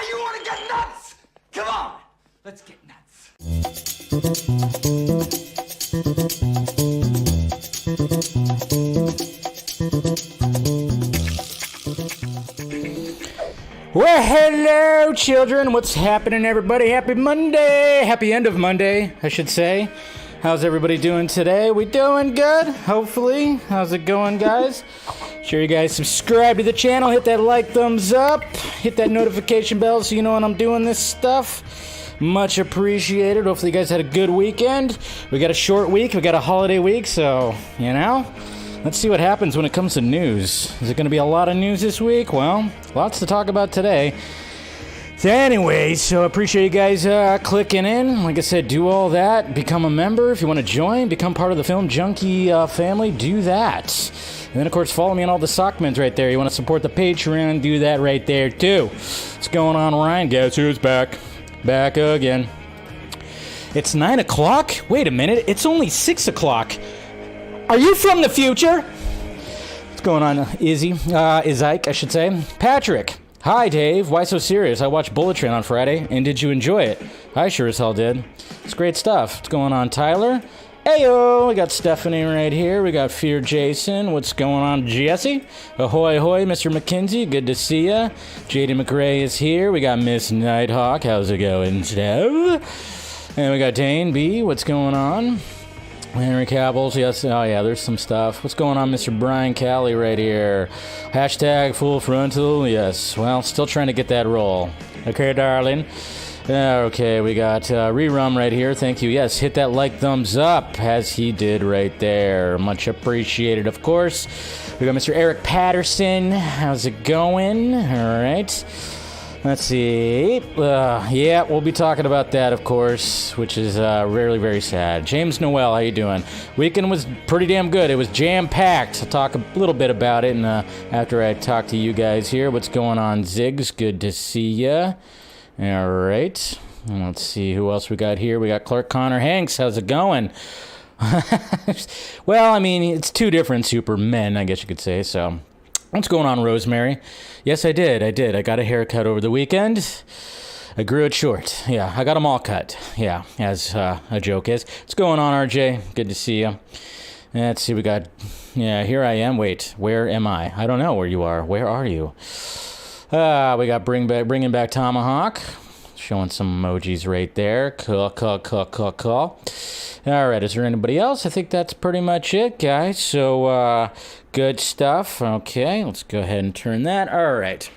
you want to get nuts? Come on, let's get nuts. Well, hello, children. What's happening, everybody? Happy Monday. Happy end of Monday, I should say. How's everybody doing today? We doing good? Hopefully. How's it going, guys? Sure you guys subscribe to the channel. Hit that like, thumbs up. Hit that notification bell so you know when I'm doing this stuff. Much appreciated. Hopefully you guys had a good weekend. We got a short week. We got a holiday week, so, you know. Let's see what happens when it comes to news. Is it going to be a lot of news this week? Well, lots to talk about today. So anyways, so appreciate you guys clicking in. Like I said, do all that. Become a member if you want to join. Become part of the Film Junkee family. Do that. And then, of course, follow me on all the Sockmans right there. You want to support the Patreon, do that right there, too. What's going on, Ryan? Guess who's back? Back again. It's 9 o'clock? Wait a minute. It's only 6 o'clock. Are you from the future? What's going on, Ike, I should say. Patrick. Hi, Dave. Why so serious? I watched Bullet Train on Friday, and did you enjoy it? I sure as hell did. It's great stuff. What's going on, Tyler? Heyo, we got Stephanie right here. We got Fear Jason. What's going on, Jesse? Ahoy, ahoy, Mr. McKenzie. Good to see ya. JD McRae is here. We got Miss Nighthawk. How's it going, Steph? And we got Dane B. What's going on? Henry Cavill, yes, oh yeah, there's some stuff. What's going on, Mr. Brian Callie right here? Hashtag full frontal, yes. Well, still trying to get that roll. Okay, darling. Okay, we got Rerum right here, thank you. Yes, hit that like, thumbs up, as he did right there. Much appreciated, of course. We got Mr. Eric Patterson. How's it going? All right. Let's see. Yeah, we'll be talking about that, of course, which is really very sad. James Noel, how you doing? Weekend was pretty damn good. It was jam-packed. I'll talk a little bit about it after I talk to you guys here. What's going on, Ziggs? Good to see ya. All right. Let's see who else we got here. We got Clark Connor Hanks. How's it going? Well, I mean, it's two different Supermen, I guess you could say, so... What's going on, Rosemary? Yes, I did. I got a haircut over the weekend. I grew it short. Yeah, I got them all cut. Yeah, as a joke is. What's going on, RJ? Good to see you. Let's see, we got... Yeah, here I am. Wait, where am I? I don't know where you are. Where are you? We got bringing back Tomahawk. Showing some emojis right there. Cool. All right, is there anybody else? I think that's pretty much it, guys. So, good stuff. Okay, let's go ahead and turn that. All right.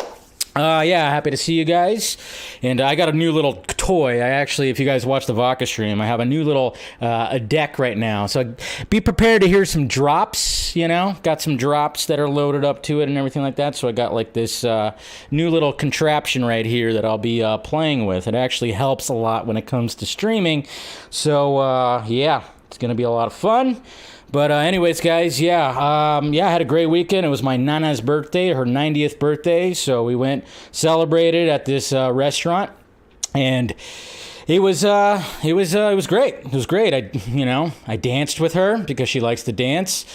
Yeah, happy to see you guys. And I got a new little toy. I actually, if you guys watch the Vodka stream, I have a new little a deck right now. So be prepared to hear some drops, you know. Got some drops that are loaded up to it and everything like that. So I got like this new little contraption right here that I'll be playing with. It actually helps a lot when it comes to streaming. So, yeah, it's going to be a lot of fun. But anyways, guys, yeah, I had a great weekend. It was my Nana's birthday, her 90th birthday, so we went celebrated at this restaurant, and it was great. It was great. I danced with her because she likes to dance.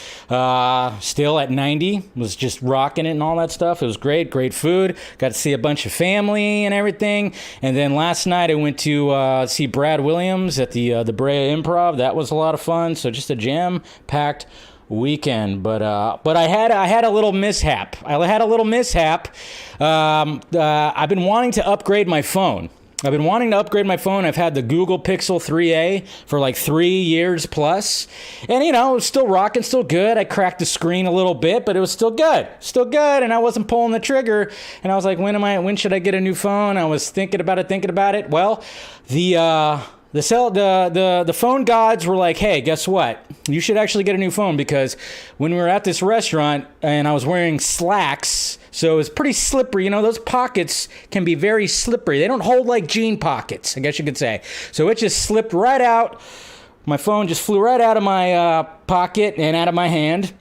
Still at 90, was just rocking it and all that stuff. It was great food. Got to see a bunch of family and everything. And then last night I went to see Brad Williams at the Brea Improv. That was a lot of fun. So just a jam-packed weekend, but I had a little mishap. I've been wanting to upgrade my phone. I've had the Google Pixel 3a for like 3 years plus. And, you know, it was still rocking, still good. I cracked the screen a little bit, but it was still good. And I wasn't pulling the trigger. And I was like, when should I get a new phone? I was thinking about it. Well, the phone gods were like, hey, guess what? You should actually get a new phone, because when we were at this restaurant and I was wearing slacks, so it was pretty slippery. You know, those pockets can be very slippery. They don't hold like jean pockets, I guess you could say. So it just slipped right out. My phone just flew right out of my pocket and out of my hand.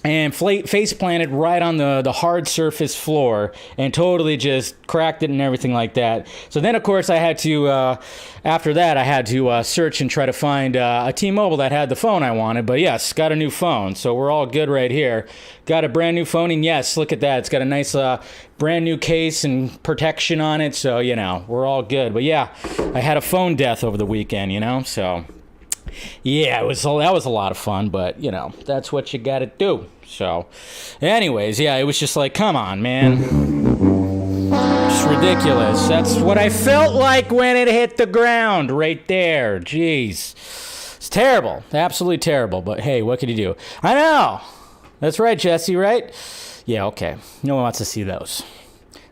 and face planted right on the hard surface floor and totally just cracked it and everything like that. So then, of course, I had to, after that, I had to search and try to find a T-Mobile that had the phone I wanted. But yes, got a new phone. So we're all good right here. Got a brand new phone. And yes, look at that. It's got a nice brand new case and protection on it. So, we're all good. But yeah, I had a phone death over the weekend, so... Yeah, that was a lot of fun, but, that's what you gotta do. So, anyways, yeah, it was just like, come on, man. It's ridiculous. That's what I felt like when it hit the ground right there. Jeez. It's terrible. Absolutely terrible. But, hey, what can you do? I know. That's right, Jesse, right? Yeah, okay. No one wants to see those.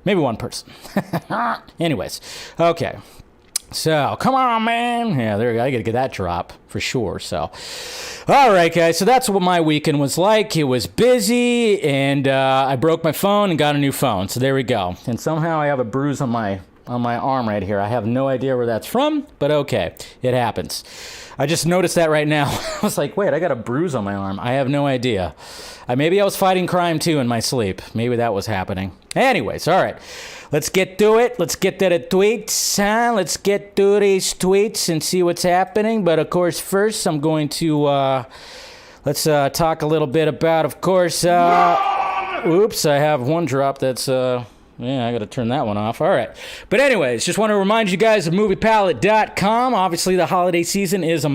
Maybe one person. Anyways, okay. So, come on, man. Yeah, there we go. I got to get that drop for sure. So, all right, guys. So that's what my weekend was like. It was busy, and I broke my phone and got a new phone. So there we go. And somehow I have a bruise on my arm right here. I have no idea where that's from, but okay, it happens. I just noticed that right now. I was like, wait, I got a bruise on my arm. I have no idea. Maybe I was fighting crime too in my sleep. Maybe that was happening. Anyways, all right. Let's get to it. Let's get to the tweets. Let's get to these tweets and see what's happening. But, of course, first I'm going to, let's talk a little bit about, of course, oops, I have one drop that's, yeah, I got to turn that one off. All right. But anyways, just want to remind you guys of MoviePalette.com. Obviously, the holiday season is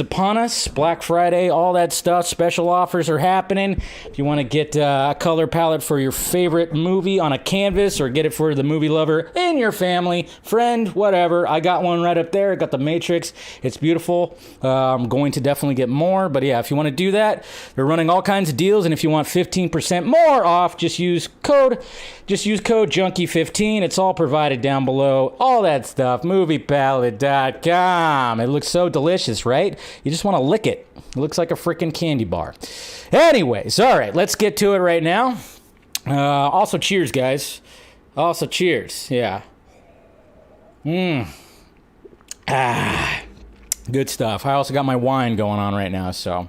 upon us. Black Friday, all that stuff. Special offers are happening. If you want to get a color palette for your favorite movie on a canvas or get it for the movie lover in your family, friend, whatever. I got one right up there. I got the Matrix. It's beautiful. I'm going to definitely get more. But yeah, if you want to do that, they're running all kinds of deals. And if you want 15% more off, just use code Junkee15. It's all provided down below. All that stuff. MoviePalette.com. It looks so delicious, right? You just want to lick it. It looks like a freaking candy bar. Anyways, all right. Let's get to it right now. Also, cheers, guys. Also, cheers. Yeah. Good stuff. I also got my wine going on right now, so...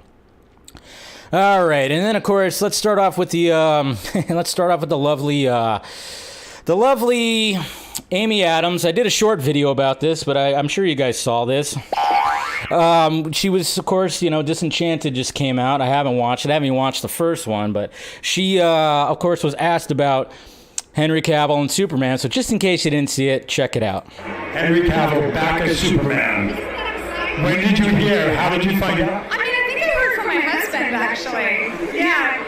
All right, and then of course, let's start off with the lovely Amy Adams. I did a short video about this, but I'm sure you guys saw this. She was, of course, Disenchanted just came out. I haven't watched it. I haven't even watched the first one, but she, of course, was asked about Henry Cavill and Superman. So just in case you didn't see it, check it out. Henry Cavill back as Superman. When did you hear? How did you find out? My husband, actually. Yeah.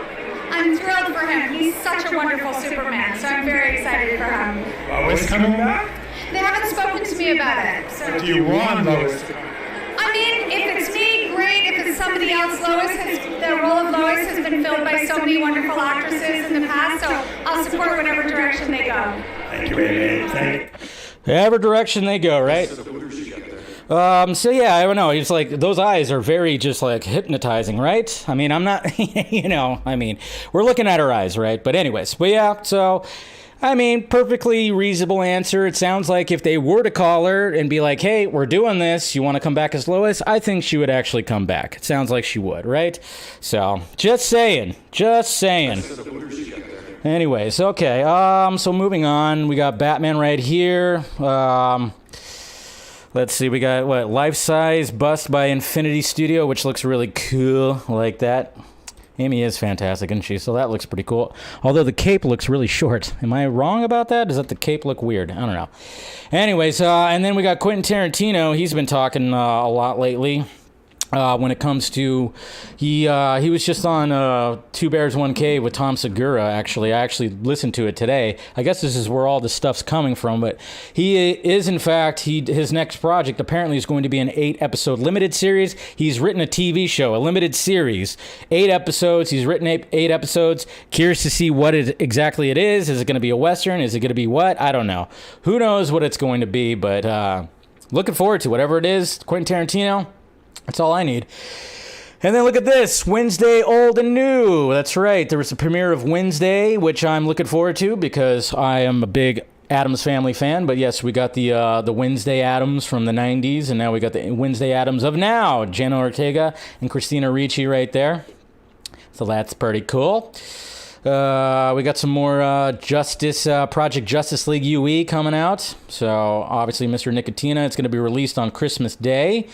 I'm thrilled for him. He's such a wonderful Superman, so I'm very excited for him. Lois coming back? They haven't spoken to me about it. So. Do you want Lois to come? I mean, if it's me, great. If it's somebody else, the role of Lois has been filled by so many wonderful actresses in the past, so I'll support whatever direction they go. Thank you, Amy. Thank you. Whatever direction they go, right? So yeah, I don't know. It's like those eyes are very just like hypnotizing, right? I mean, I'm not, we're looking at her eyes, right? But anyways, yeah, so, perfectly reasonable answer. It sounds like if they were to call her and be like, hey, we're doing this, you want to come back as Lois? I think she would actually come back. It sounds like she would, right? So, just saying. Anyways, okay, so moving on, we got Batman right here. Let's see, we got, life-size bust by Infinity Studio, which looks really cool, like that. Amy is fantastic, isn't she? So that looks pretty cool. Although the cape looks really short. Am I wrong about that? Does that the cape look weird? I don't know. Anyways, and then we got Quentin Tarantino. He's been talking a lot lately. When it comes to, he was just on Two Bears, One Cave with Tom Segura, actually. I actually listened to it today. I guess this is where all this stuff's coming from, but he is, in fact, his next project apparently is going to be an 8-episode limited series. He's written a TV show, a limited series, 8 episodes. He's written 8 episodes. Curious to see what exactly it is. Is it going to be a Western? Is it going to be what? I don't know. Who knows what it's going to be, but looking forward to whatever it is. Quentin Tarantino. That's all I need. And then look at this, Wednesday Old and New. That's right, there was a premiere of Wednesday, which I'm looking forward to because I am a big Addams Family fan. But yes, we got the Wednesday Addams from the 90s, and now we got the Wednesday Addams of now. Jenna Ortega and Christina Ricci right there. So that's pretty cool. We got some more Project Justice League UE coming out. So obviously Mr. Nicotina, it's going to be released on Christmas Day.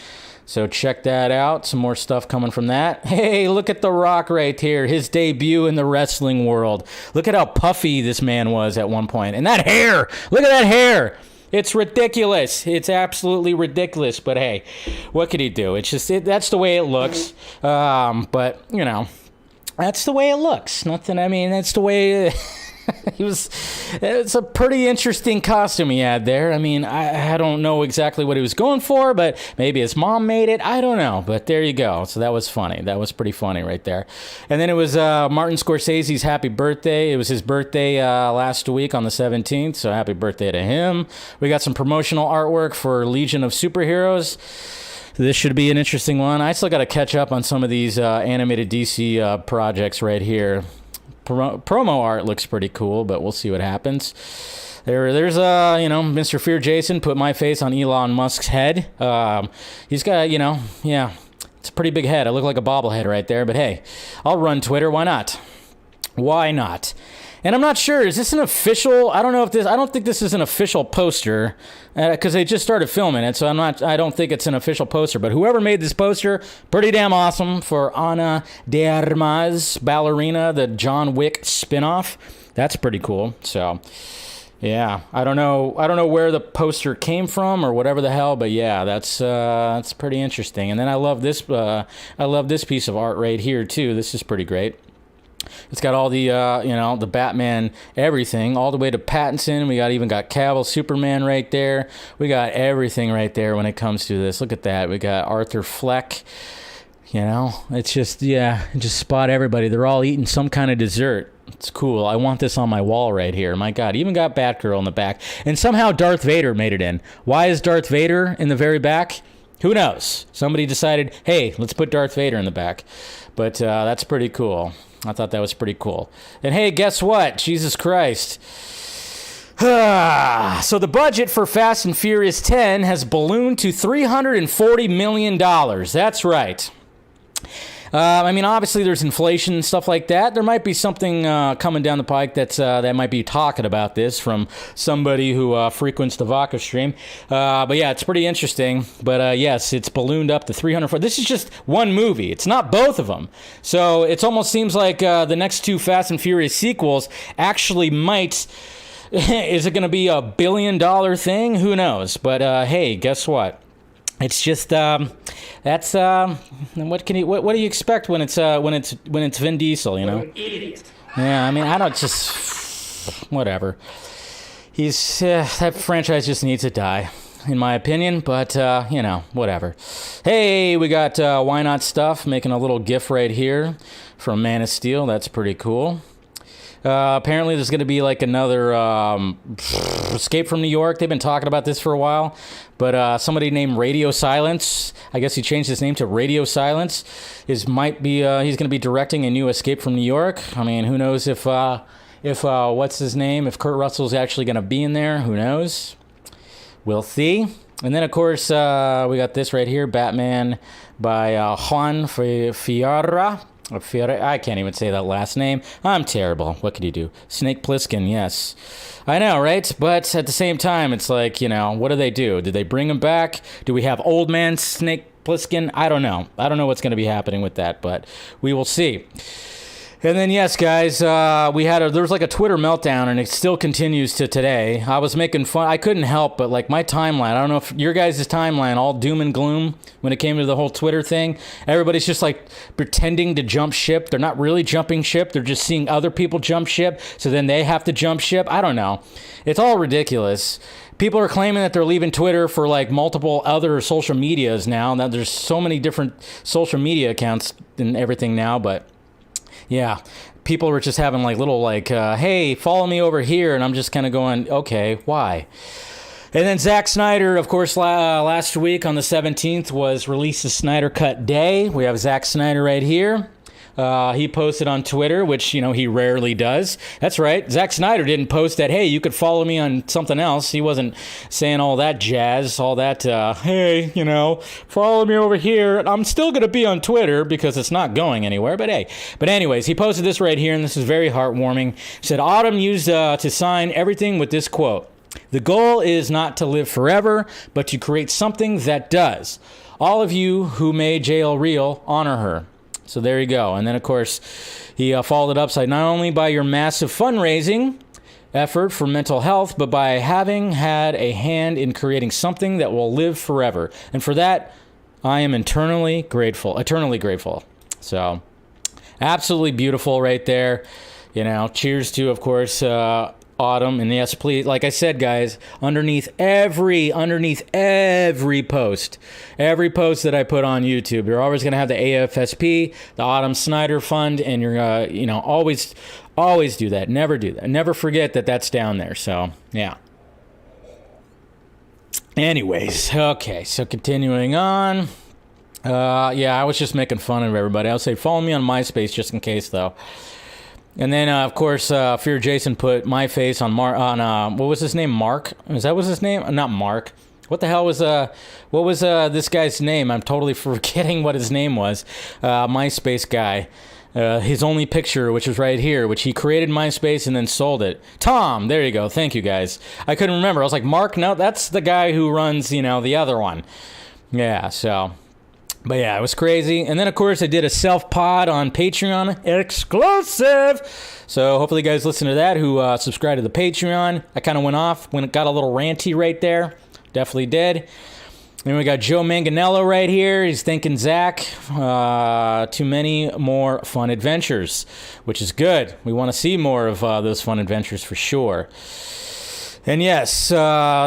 So check that out. Some more stuff coming from that. Hey, look at The Rock right here. His debut in the wrestling world. Look at how puffy this man was at one point. And that hair. Look at that hair. It's ridiculous. It's absolutely ridiculous. But hey, what could he do? It's just, that's the way it looks. But, you know, that's the way it looks. Nothing, I mean, that's the way it's a pretty interesting costume he had there. I mean, I don't know exactly what he was going for, but maybe his mom made it. I don't know, but there you go. So that was funny. That was pretty funny right there. And then it was Martin Scorsese's happy birthday. It was his birthday last week on the 17th, so happy birthday to him. We got some promotional artwork for Legion of Superheroes. This should be an interesting one. I still got to catch up on some of these animated DC projects right here. Promo art looks pretty cool, but we'll see what happens. There's Mr. Fear Jason put my face on Elon Musk's head. He's got, it's a pretty big head. I look like a bobblehead right there, but hey, I'll run Twitter. Why not? Why not? And I'm not sure, is this an official, I don't think this is an official poster, because they just started filming it, so I don't think it's an official poster, but whoever made this poster, pretty damn awesome for Ana de Armas Ballerina, the John Wick spinoff. That's pretty cool. So, yeah, I don't know where the poster came from or whatever the hell, but yeah, that's pretty interesting. And then I love this piece of art right here too. This is pretty great. It's got all the, the Batman everything, all the way to Pattinson. We even got Cavill, Superman right there. We got everything right there when it comes to this. Look at that. We got Arthur Fleck. It's just, just spot everybody. They're all eating some kind of dessert. It's cool. I want this on my wall right here. My God, even got Batgirl in the back. And somehow Darth Vader made it in. Why is Darth Vader in the very back? Who knows? Somebody decided, hey, let's put Darth Vader in the back. But that's pretty cool. I thought that was pretty cool. And hey, guess what? Jesus Christ. So the budget for Fast and Furious 10 has ballooned to $340 million. That's right. Obviously there's inflation and stuff like that. There might be something coming down the pike that might be talking about this from somebody who frequents the Vodka stream. But yeah, it's pretty interesting. But yes, it's ballooned up to 304. This is just one movie. It's not both of them. So it almost seems like the next two Fast and Furious sequels actually might... Is it going to be a $1 billion thing? Who knows? But hey, guess what? It's just that's what do you expect when it's Vin Diesel, you know? What an idiot. Yeah, I don't just whatever. He's that franchise just needs to die, in my opinion. But whatever. Hey, we got Why Not Stuff making a little GIF right here from Man of Steel. That's pretty cool. Apparently there's going to be like another Escape from New York. They've been talking about this for a while, but somebody named Radio Silence, I guess he changed his name to Radio Silence, he's going to be directing a new Escape from New York. I mean, who knows if what's his name, if Kurt Russell's actually going to be in there, who knows? We'll see. And then, of course, we got this right here, Batman by Juan Fiara. I can't even say that last name. I'm terrible. What could you do? Snake Plissken, yes. I know, right? But at the same time, it's like, what do they do? Did they bring him back? Do we have old man Snake Plissken? I don't know. I don't know what's going to be happening with that, but we will see. And then, yes, guys, there was like a Twitter meltdown, and it still continues to today. I was making fun. I couldn't help but, like, my timeline. I don't know if your guys' timeline, all doom and gloom when it came to the whole Twitter thing. Everybody's just, like, pretending to jump ship. They're not really jumping ship. They're just seeing other people jump ship, so then they have to jump ship. I don't know. It's all ridiculous. People are claiming that they're leaving Twitter for, like, multiple other social medias now. Now, there's so many different social media accounts and everything now, but... yeah, people were just having like little hey, follow me over here. And I'm just kind of going, okay, why? And then Zack Snyder, of course, last week on the 17th was released the Snyder Cut Day. We have Zack Snyder right here. He posted on Twitter, which, you know, he rarely does. That's right. Zack Snyder didn't post that, hey, you could follow me on something else. He wasn't saying all that jazz, all that, hey, you know, follow me over here. I'm still going to be on Twitter because it's not going anywhere, but hey. But anyways, he posted this right here, and this is very heartwarming. He said, Autumn used to sign everything with this quote. The goal is not to live forever, but to create something that does. All of you who made JL real, honor her. So there you go. And then, of course, he followed it up, saying, not only by your massive fundraising effort for mental health, but by having had a hand in creating something that will live forever. And for that, I am eternally grateful. So, absolutely beautiful right there. You know, cheers to, of course, Autumn. And yes, please, like I said, guys, underneath every post that I put on YouTube, you're always going to have the AFSP, the Autumn Snyder Fund, and you're, you know, always do that. Never do that. Never forget that that's down there. So, yeah. Anyways, okay, so continuing on. Yeah, I was just making fun of everybody. I'll say follow me on MySpace just in case, though. And then, of course, Fear Jason put my face on what was his name? Mark? Is that was his name? Not Mark. What the hell was, what was this guy's name? I'm totally forgetting what his name was. MySpace guy. His only picture, which was right here, which he created MySpace and then sold it. Tom, there you go. Thank you, guys. I couldn't remember. I was like, Mark? No, that's the guy who runs, you know, the other one. Yeah, so... But yeah, it was crazy. And then, of course, I did a self-pod on Patreon. Exclusive! So hopefully you guys listen to that who subscribe to the Patreon. I kind of went off when it got a little ranty right there. Definitely did. Then we got Joe Manganello right here. He's thanking Zach. Too many more fun adventures, which is good. We want to see more of those fun adventures for sure. And yes,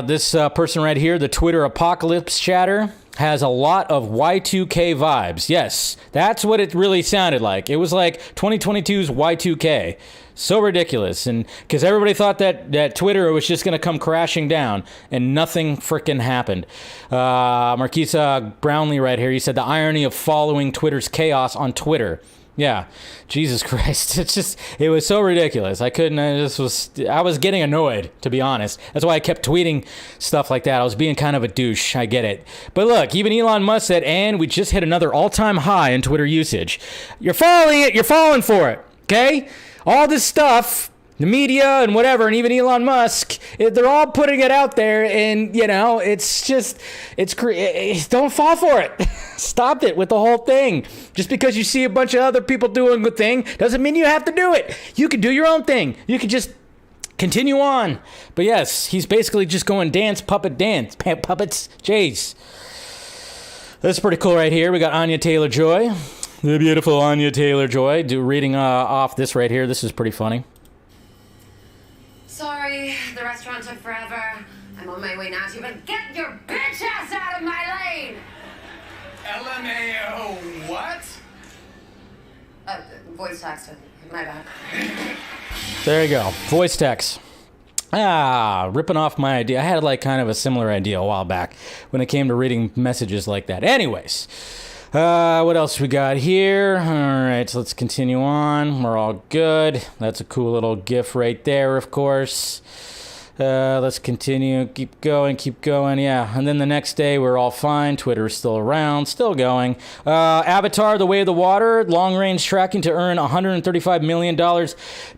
this person right here, the Twitter Apocalypse Chatter, has a lot of Y2K vibes. Yes, that's what it really sounded like. It was like 2022's Y2K. So ridiculous. And because everybody thought that Twitter was just going to come crashing down, and nothing freaking happened. Marquisa Brownlee right here, he said the irony of following Twitter's chaos on Twitter. Yeah, Jesus Christ. It was so ridiculous. I was getting annoyed, to be honest. That's why I kept tweeting stuff like that. I was being kind of a douche. I get it. But look, even Elon Musk said, and we just hit another all-time high in Twitter usage. You're following it. You're falling for it. Okay? All this stuff, the media and whatever, and even Elon Musk, they're all putting it out there, and, you know, don't fall for it. Stop it with the whole thing. Just because you see a bunch of other people doing a good thing doesn't mean you have to do it. You can do your own thing. You can just continue on. But yes, he's basically just going dance, puppets, Jays. That's pretty cool right here. We got Anya Taylor-Joy. The beautiful Anya Taylor-Joy reading off this right here. This is pretty funny. Sorry, the restaurant took forever. I'm on my way now to you, but get your bitch ass out of my lane! LMAO what? Voice text. My bad. There you go. Voice text. Ripping off my idea. I had like kind of a similar idea a while back when it came to reading messages like that. Anyways, what else we got here? All right, so let's continue on. We're all good. That's a cool little GIF right there, of course. Let's continue. Keep going. Yeah. And then the next day, we're all fine. Twitter is still around, still going. Avatar, The Way of the Water, long-range tracking to earn $135 million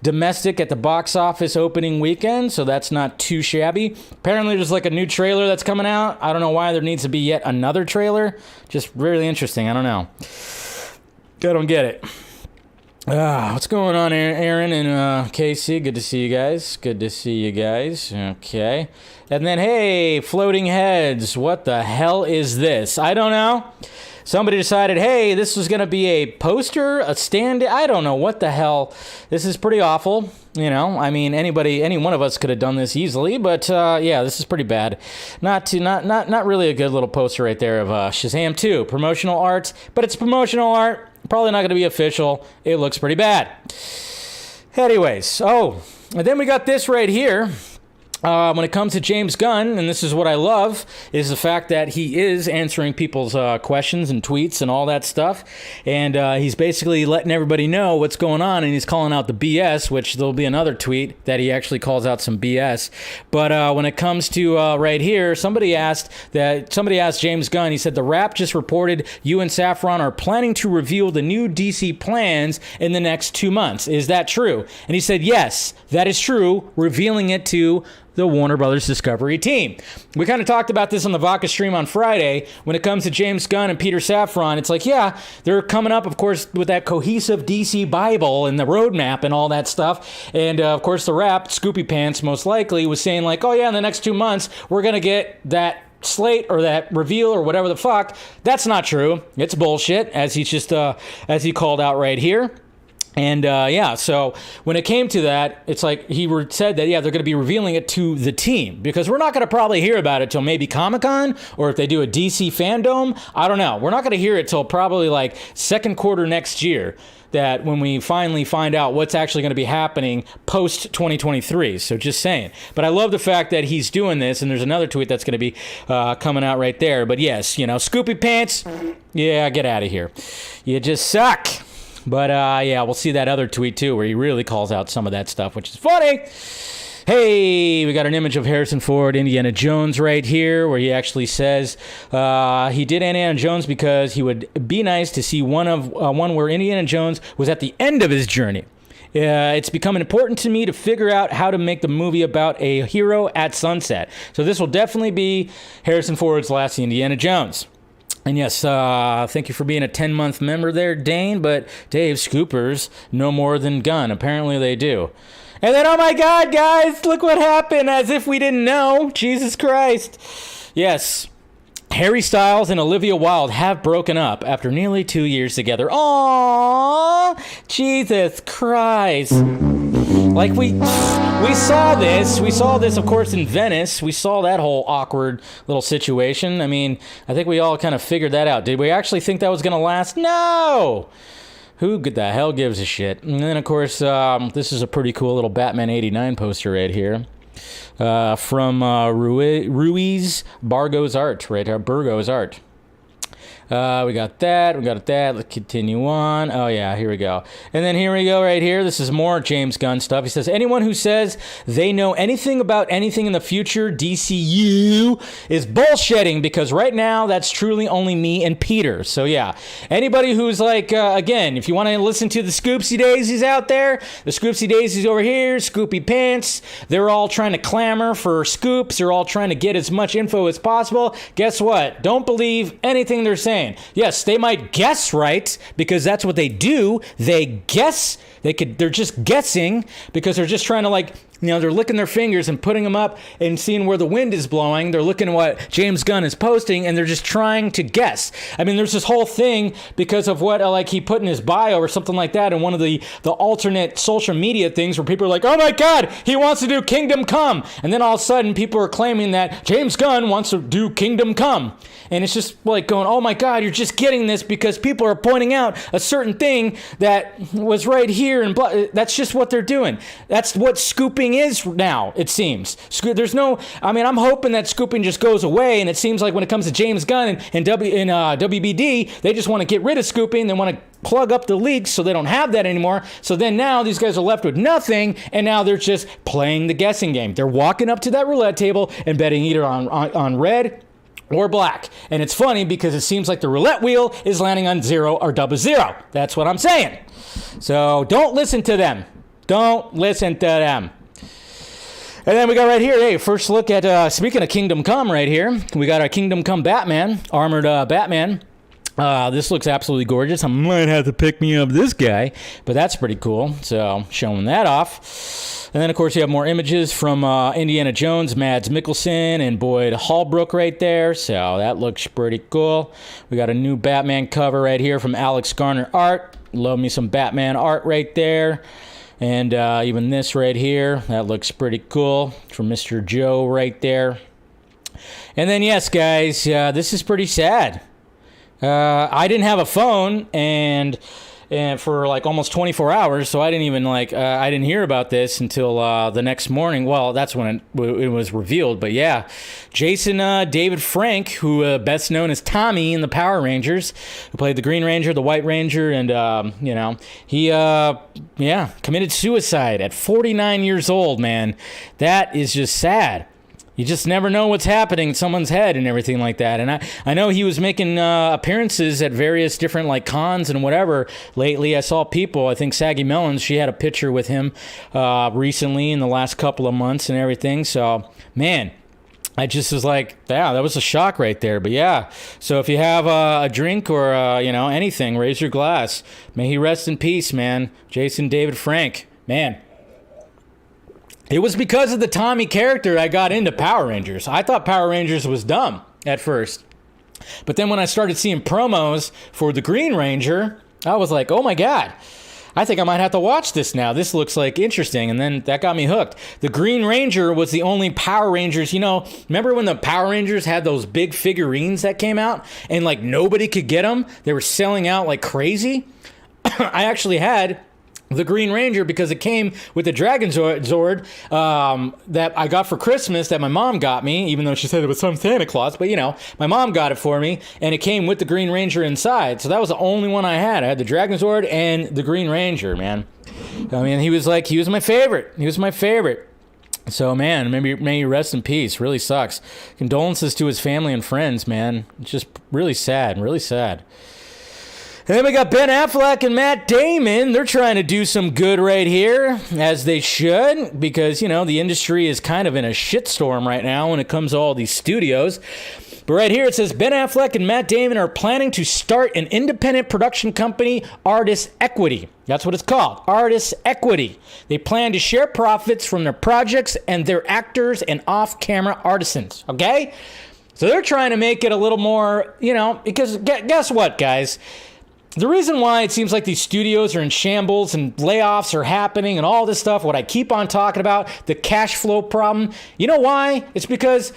domestic at the box office opening weekend. So that's not too shabby. Apparently, there's like a new trailer that's coming out. I don't know why there needs to be yet another trailer. Just really interesting. I don't know. I don't get it. What's going on, Aaron and Casey? Good to see you guys. Okay. And then, hey, Floating Heads, what the hell is this? I don't know. Somebody decided, hey, this was going to be a poster, a stand. I don't know what the hell. This is pretty awful. You know, I mean, any one of us could have done this easily, but yeah, this is pretty bad. Not really a good little poster right there of Shazam 2 promotional art, but it's promotional art. Probably not going to be official. It looks pretty bad. Anyways, and then we got this right here. when it comes to James Gunn, and this is what I love, is the fact that he is answering people's questions and tweets and all that stuff. And he's basically letting everybody know what's going on, and he's calling out the BS, which there'll be another tweet that he actually calls out some BS. But when it comes to right here, somebody asked James Gunn, he said, The Wrap just reported you and Saffron are planning to reveal the new DC plans in the next 2 months. Is that true? And he said, yes, that is true, revealing it to the Warner Brothers Discovery team. We kind of talked about this on the Vodka stream on Friday. When it comes to James Gunn and Peter Safran, it's like, yeah, they're coming up, of course, with that cohesive DC Bible and the roadmap and all that stuff. And, of course, the Wrap, Scoopy Pants, most likely, was saying, like, oh, yeah, in the next 2 months, we're going to get that slate or that reveal or whatever the fuck. That's not true. It's bullshit, as he's just, as he called out right here. And, yeah, so when it came to that, it's like he said that, yeah, they're going to be revealing it to the team because we're not going to probably hear about it till maybe Comic-Con or if they do a DC fandom. I don't know. We're not going to hear it till probably like second quarter next year, that when we finally find out what's actually going to be happening post 2023. So just saying. But I love the fact that he's doing this, and there's another tweet that's going to be coming out right there. But yes, Scoopy Pants, yeah, get out of here. You just suck. But, yeah, we'll see that other tweet, too, where he really calls out some of that stuff, which is funny. Hey, we got an image of Harrison Ford, Indiana Jones right here, where he actually says he did Indiana Jones because he would be nice to see one where Indiana Jones was at the end of his journey. It's become important to me to figure out how to make the movie about a hero at sunset. So this will definitely be Harrison Ford's last Indiana Jones. And yes, thank you for being a 10-month member there, Dane. But Dave, Scoopers know more than Gunn. Apparently they do. And then, oh my God, guys, look what happened. As if we didn't know. Jesus Christ. Yes, Harry Styles and Olivia Wilde have broken up after nearly 2 years together. Aww, Jesus Christ. Like, we saw this, of course, in Venice. We saw that whole awkward little situation. I mean, I think we all kind of figured that out. Did we actually think that was going to last? No! Who the hell gives a shit? And then, of course, this is a pretty cool little Batman 89 poster right here. From Ruiz Burgos Art, right here, Burgos Art. We got that. Let's continue on. Oh, yeah, here we go. And then here we go right here. This is more James Gunn stuff. He says, anyone who says they know anything about anything in the future DCU is bullshitting because right now that's truly only me and Peter. So, yeah, anybody who's like, again, if you want to listen to the Scoopsy Daisies out there, the Scoopsy Daisies over here, Scoopy Pants, they're all trying to clamor for scoops. They're all trying to get as much info as possible. Guess what? Don't believe anything they're saying. Yes, they might guess right because that's what they do. They guess. They're just guessing because they're just trying to they're licking their fingers and putting them up and seeing where the wind is blowing. They're looking at what James Gunn is posting and they're just trying to guess. I mean, there's this whole thing because of what he put in his bio or something like that in one of the alternate social media things where people are like, oh my God, he wants to do Kingdom Come. And then all of a sudden people are claiming that James Gunn wants to do Kingdom Come. And it's just like going, oh my God, you're just getting this because people are pointing out a certain thing that was right here. And that's just what they're doing. That's what scooping is now, it seems. I'm hoping that scooping just goes away. And it seems like when it comes to James Gunn and WBD, they just want to get rid of scooping. They want to plug up the leaks so they don't have that anymore. So then now these guys are left with nothing. And now they're just playing the guessing game. They're walking up to that roulette table and betting either on red or black. And it's funny because it seems like the roulette wheel is landing on 0 or 00. That's what I'm saying. So don't listen to them. Don't listen to them. And then we got right here, hey, first look at, speaking of Kingdom Come right here, we got our Kingdom Come Batman, armored Batman. This looks absolutely gorgeous. I might have to pick me up this guy, but that's pretty cool. So showing that off. And then, of course, you have more images from Indiana Jones, Mads Mikkelsen, and Boyd Holbrook right there. So that looks pretty cool. We got a new Batman cover right here from Alex Garner Art. Love me some Batman art right there. And even this right here, that looks pretty cool from Mr. Joe right there. And then, yes, guys, this is pretty sad. I didn't have a phone, and and for like almost 24 hours. So I didn't even I didn't hear about this until the next morning. Well, that's when it was revealed. But yeah, Jason David Frank, who best known as Tommy in the Power Rangers, who played the Green Ranger, the White Ranger, and he committed suicide at 49 years old. Man, that is just sad. You just never know what's happening in someone's head and everything like that. And I know he was making appearances at various different like cons and whatever lately. I saw people, I think Saggy Melons, she had a picture with him recently in the last couple of months and everything. So, man, I just was like, yeah, that was a shock right there. But yeah, so if you have a drink or, anything, raise your glass. May he rest in peace, man. Jason David Frank, man. It was because of the Tommy character I got into Power Rangers. I thought Power Rangers was dumb at first. But then when I started seeing promos for the Green Ranger, I was like, oh my God, I think I might have to watch this now. This looks like interesting. And then that got me hooked. The Green Ranger was the only Power Rangers, remember when the Power Rangers had those big figurines that came out and like nobody could get them? They were selling out like crazy. I actually had the Green Ranger because it came with the Dragon Zord that I got for Christmas that my mom got me, even though she said it was some Santa Claus. But, my mom got it for me, and it came with the Green Ranger inside. So that was the only one I had. I had the Dragon Zord and the Green Ranger, man. I mean, he was my favorite. He was my favorite. So, man, may he rest in peace. Really sucks. Condolences to his family and friends, man. It's just really sad, really sad. And then we got Ben Affleck and Matt Damon. They're trying to do some good right here, as they should, because, the industry is kind of in a shitstorm right now when it comes to all these studios. But right here it says, Ben Affleck and Matt Damon are planning to start an independent production company, Artist Equity. That's what it's called, Artist Equity. They plan to share profits from their projects and their actors and off-camera artisans, okay? So they're trying to make it a little more, because guess what, guys? The reason why it seems like these studios are in shambles and layoffs are happening and all this stuff, what I keep on talking about, the cash flow problem, you know why? It's because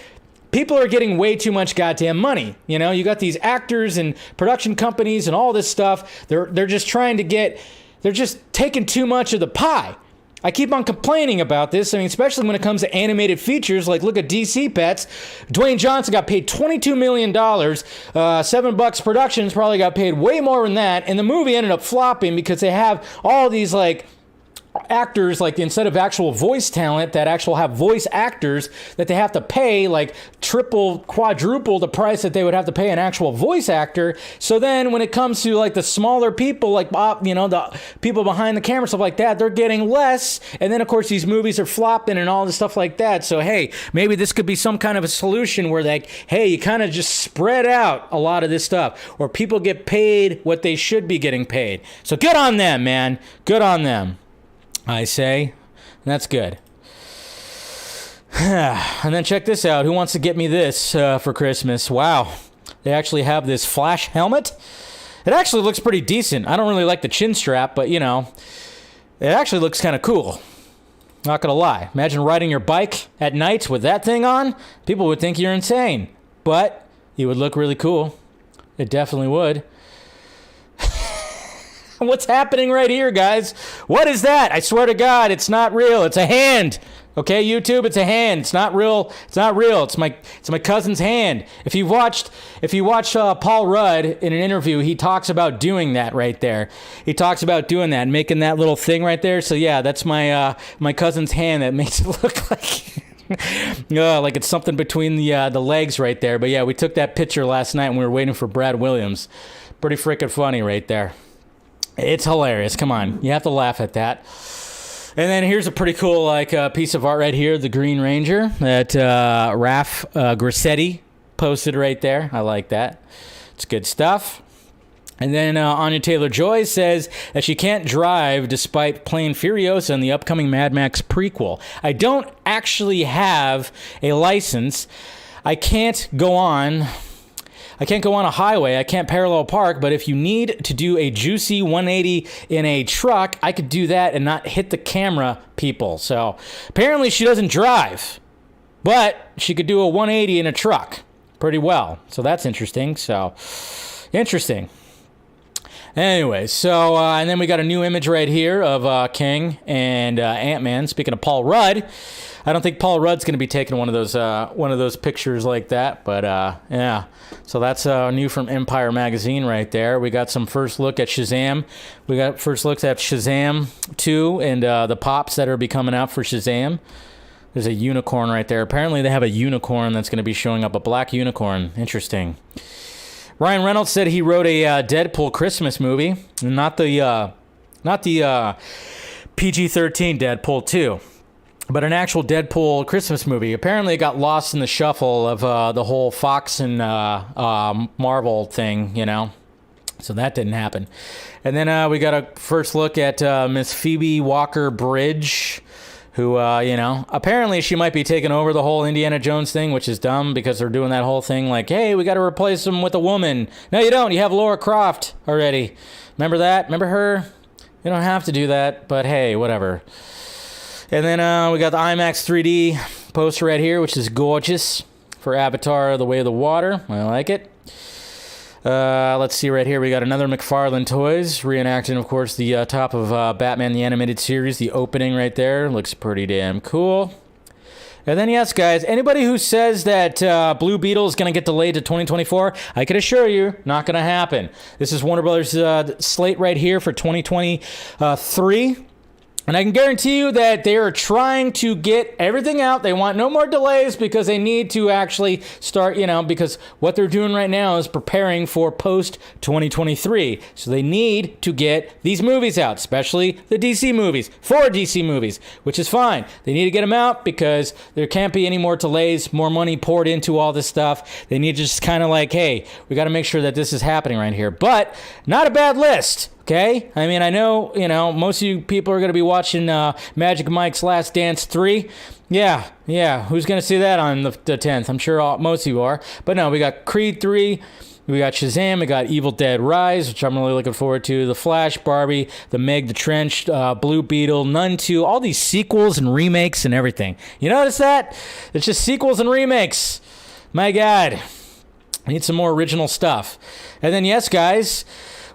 people are getting way too much goddamn money. You got these actors and production companies and all this stuff. They're just they're just taking too much of the pie. I keep on complaining about this. I mean, especially when it comes to animated features, like look at DC Pets. Dwayne Johnson got paid $22 million. $7 Productions probably got paid way more than that. And the movie ended up flopping because they have all these like actors, like instead of actual voice talent that actual have voice actors that they have to pay like triple, quadruple the price that they would have to pay an actual voice actor. So then when it comes to like the smaller people, like the people behind the camera, stuff like that, they're getting less. And then of course these movies are flopping and all this stuff like that. So hey, maybe this could be some kind of a solution where like, hey, you kind of just spread out a lot of this stuff where people get paid what they should be getting paid. So good on them, man. Good on them, I say. That's good. And then check this out. Who wants to get me this for Christmas? Wow. They actually have this Flash helmet. It actually looks pretty decent. I don't really like the chin strap, but it actually looks kind of cool. Not gonna lie. Imagine riding your bike at night with that thing on. People would think you're insane. But you would look really cool. It definitely would. What's happening right here, guys? What is that? I swear to God, it's not real. It's a hand. Okay, YouTube, it's a hand. It's not real. It's not real. It's my cousin's hand. If you watch Paul Rudd in an interview, he talks about doing that right there. He talks about doing that, making that little thing right there. So yeah, that's my cousin's hand that makes it look like it's something between the legs right there. But yeah, we took that picture last night when we were waiting for Brad Williams. Pretty freaking funny right there. It's hilarious. Come on. You have to laugh at that. And then here's a pretty cool piece of art right here, the Green Ranger that Raf Grassetti posted right there. I like that. It's good stuff. And then Anya Taylor-Joy says that she can't drive despite playing Furiosa in the upcoming Mad Max prequel. I don't actually have a license. I can't go on a highway. I can't parallel park, but if you need to do a juicy 180 in a truck, I could do that and not hit the camera people. So apparently she doesn't drive, but she could do a 180 in a truck pretty well. So that's interesting. Interesting. Anyway, so, and then we got a new image right here of King and Ant-Man. Speaking of Paul Rudd, I don't think Paul Rudd's going to be taking one of those pictures like that, but yeah. So that's new from Empire Magazine right there. We got some first look at Shazam. We got first looks at Shazam 2 and the pops that are be coming out for Shazam. There's a unicorn right there. Apparently they have a unicorn that's going to be showing up, a black unicorn. Interesting. Ryan Reynolds said he wrote a Deadpool Christmas movie, not the PG-13 Deadpool 2, but an actual Deadpool Christmas movie. Apparently it got lost in the shuffle of the whole Fox and Marvel thing, you know. So that didn't happen. And then we got a first look at Miss Phoebe Walker-Bridge, who, you know, apparently she might be taking over the whole Indiana Jones thing, which is dumb because they're doing that whole thing like, hey, we got to replace him with a woman. No, you don't. You have Laura Croft already. Remember that? Remember her? You don't have to do that, but hey, whatever. And then we got the IMAX 3D poster right here, which is gorgeous for Avatar, The Way of the Water. I like it. Let's see right here. We got another McFarlane Toys reenacting, of course, the top of Batman the Animated Series. The opening right there looks pretty damn cool. And then, yes, guys, anybody who says that Blue Beetle is going to get delayed to 2024, I can assure you, not going to happen. This is Warner Brothers' slate right here for 2023. And I can guarantee you that they are trying to get everything out. They want no more delays because they need to actually start, you know, because what they're doing right now is preparing for post-2023. So they need to get these movies out, especially the DC movies, 4 DC movies, which is fine. They need to get them out because there can't be any more delays, more money poured into all this stuff. They need to just kind of like, hey, we got to make sure that this is happening right here. But not a bad list. Okay? I mean, I know, you know, most of you people are going to be watching Magic Mike's Last Dance 3. Yeah. Who's going to see that on the 10th? I'm sure most of you are. But no, we got Creed 3. We got Shazam. We got Evil Dead Rise, which I'm really looking forward to. The Flash, Barbie, The Meg, The Trench, Blue Beetle, Nun 2. All these sequels and remakes and everything. You notice that? It's just sequels and remakes. My God. I need some more original stuff. And then, yes, guys...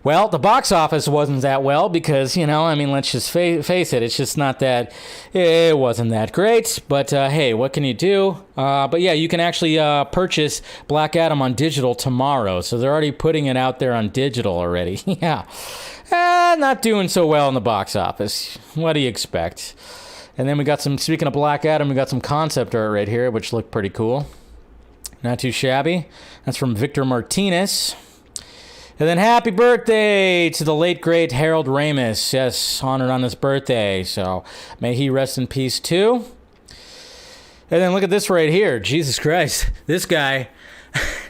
Well, the box office wasn't that well because, you know, I mean, let's just face it. It's just not that, it wasn't that great. But, hey, what can you do? But, yeah, you can actually purchase Black Adam on digital tomorrow. So they're already putting it out there on digital already. Yeah. Not doing so well in the box office. What do you expect? And then we got some, speaking of Black Adam, we got some concept art right here, which looked pretty cool. Not too shabby. That's from Victor Martinez. And then happy birthday to the late, great Harold Ramis. Yes, honored on his birthday. So may he rest in peace, too. And then look at this right here. Jesus Christ. This guy,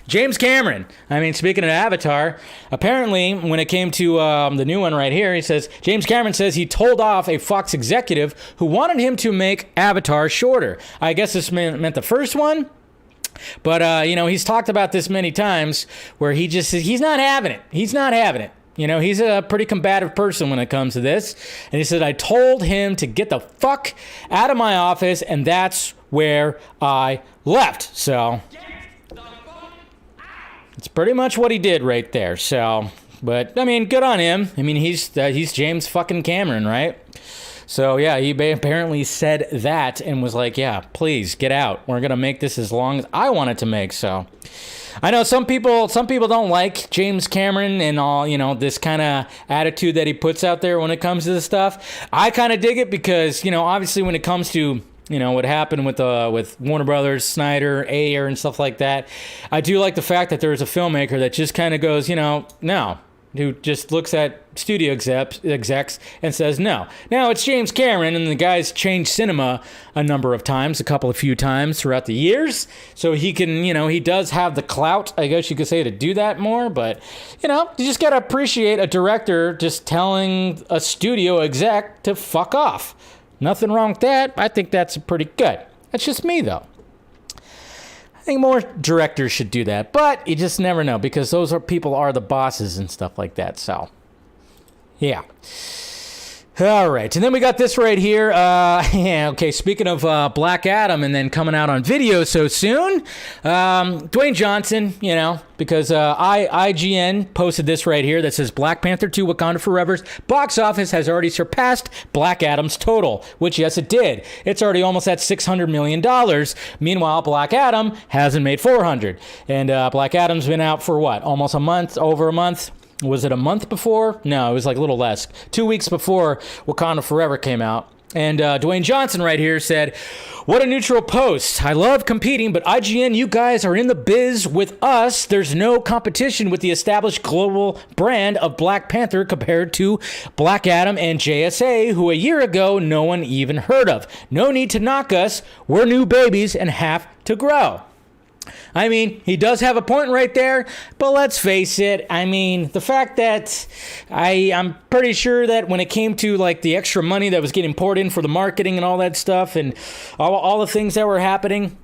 James Cameron. I mean, speaking of Avatar, apparently when it came to the new one right here, he says, James Cameron says he told off a Fox executive who wanted him to make Avatar shorter. I guess this meant the first one. But, you know, he's talked about this many times where he just says he's not having it. He's not having it. You know, he's a pretty combative person when it comes to this. And he said, I told him to get the fuck out of my office, and that's where I left. So it's pretty much what he did right there. So, but, I mean, good on him. I mean, he's James fucking Cameron, right? So, yeah, he apparently said that and was like, yeah, please get out. We're going to make this as long as I want it to make. So I know some people don't like James Cameron and all, you know, this kind of attitude that he puts out there when it comes to this stuff. I kind of dig it because, you know, obviously when it comes to, you know, what happened with Warner Brothers, Snyder, Ayer, and stuff like that, I do like the fact that there's a filmmaker that just kind of goes, you know, no. Who just looks at studio execs and says no. Now, it's James Cameron, and the guy's changed cinema a number of times, a few times throughout the years. So he can, you know, he does have the clout, I guess you could say, to do that more. But, you know, you just got to appreciate a director just telling a studio exec to fuck off. Nothing wrong with that. I think that's pretty good. That's just me, though. I think more directors should do that, but you just never know because those people are the bosses and stuff like that. So, yeah. All right, and then we got this right here. Yeah, okay, speaking of Black Adam and then coming out on video so soon, Dwayne Johnson, because IGN posted this right here that says Black Panther 2 Wakanda Forever's box office has already surpassed Black Adam's total, which, yes, it did. It's already almost at $600 million. Meanwhile, Black Adam hasn't made $400. And Black Adam's been out for what, almost a month, over a month? Was it a month before? No, it was like a little less. 2 weeks before Wakanda Forever came out. And Dwayne Johnson right here said, "What a neutral post. I love competing, but IGN, you guys are in the biz with us. There's no competition with the established global brand of Black Panther compared to Black Adam and JSA, who a year ago no one even heard of. No need to knock us. We're new babies and have to grow." I mean, he does have a point right there, but let's face it. I mean, the fact that I'm pretty sure that when it came to like the extra money that was getting poured in for the marketing and all that stuff and all the things that were happening,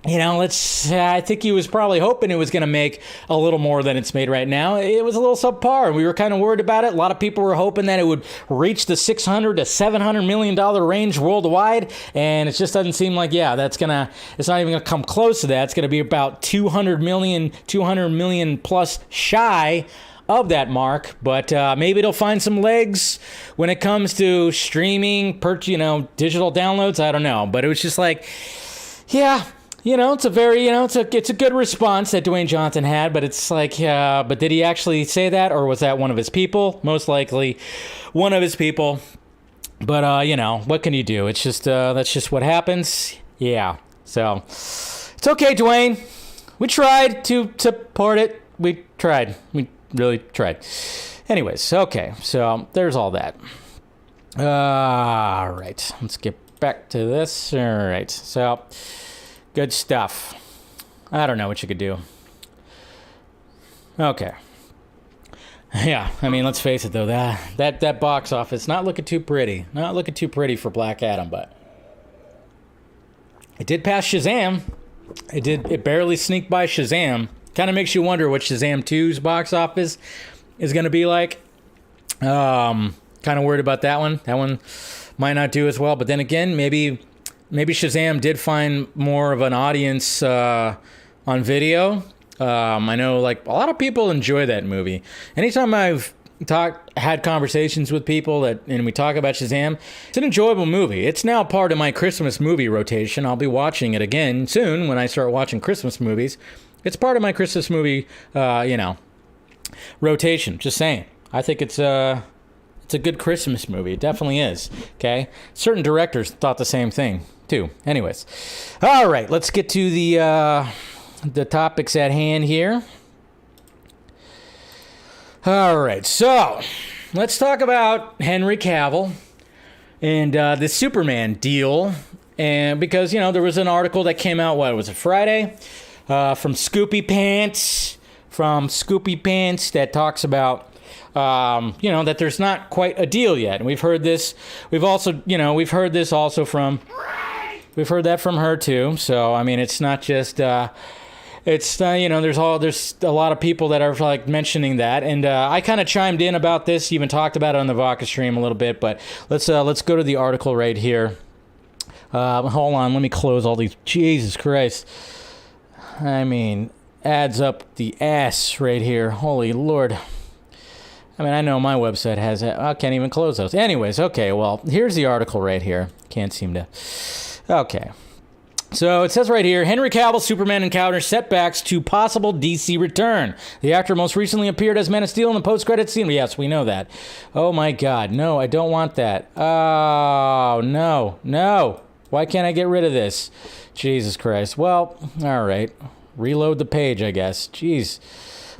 I think he was probably hoping it was going to make a little more than it's made right now. It was a little subpar. We were kind of worried about it. A lot of people were hoping that it would reach the $600 to $700 million range worldwide, and it just doesn't seem like, it's not even going to come close to that. It's going to be about 200 million plus shy of that mark, but maybe it'll find some legs when it comes to streaming, digital downloads. I don't know, but it was just like, it's a very, it's a good response that Dwayne Johnson had, but it's like, but did he actually say that, or was that one of his people? Most likely one of his people. But, what can you do? It's just, that's just what happens. Yeah. So it's okay, Dwayne. We tried to support it. We tried. We really tried. Anyways, okay. So there's all that. All right. Let's get back to this. All right. So good stuff. I don't know what you could do. Okay. Yeah, I mean, let's face it, though. That box office, not looking too pretty. Not looking too pretty for Black Adam, but it did pass Shazam. It barely sneaked by Shazam. Kind of makes you wonder what Shazam 2's box office is going to be like. Kind of worried about that one. That one might not do as well. But then again, maybe Shazam did find more of an audience on video. I know, like, a lot of people enjoy that movie. Anytime I've had conversations with people and we talk about Shazam, it's an enjoyable movie. It's now part of my Christmas movie rotation. I'll be watching it again soon when I start watching Christmas movies. It's part of my Christmas movie, rotation. Just saying. I think it's a good Christmas movie. It definitely is. Okay. Certain directors thought the same thing too. Anyways, all right. Let's get to the topics at hand here. All right. So let's talk about Henry Cavill and the Superman deal. And because there was an article that came out. What was it? Friday. From Scoopy Pants that talks about, that there's not quite a deal yet. And we've heard this. We've heard this also from, we've heard that from her too. So, I mean, it's not just, there's a lot of people that are like mentioning that. And I kind of chimed in about this, even talked about it on the Vodka stream a little bit, but let's go to the article right here. Hold on. Let me close all these. Jesus Christ. I mean, adds up the ass right here. Holy Lord. I mean, I know my website has it. I can't even close those. Anyways, okay, well, here's the article right here. Can't seem to. Okay. So it says right here, Henry Cavill Superman encounters setbacks to possible DC return. The actor most recently appeared as Man of Steel in the post-credits scene. Yes, we know that. Oh my God. No, I don't want that. Oh, no. Why can't I get rid of this? Jesus Christ. Well, all right. Reload the page, I guess. Jeez.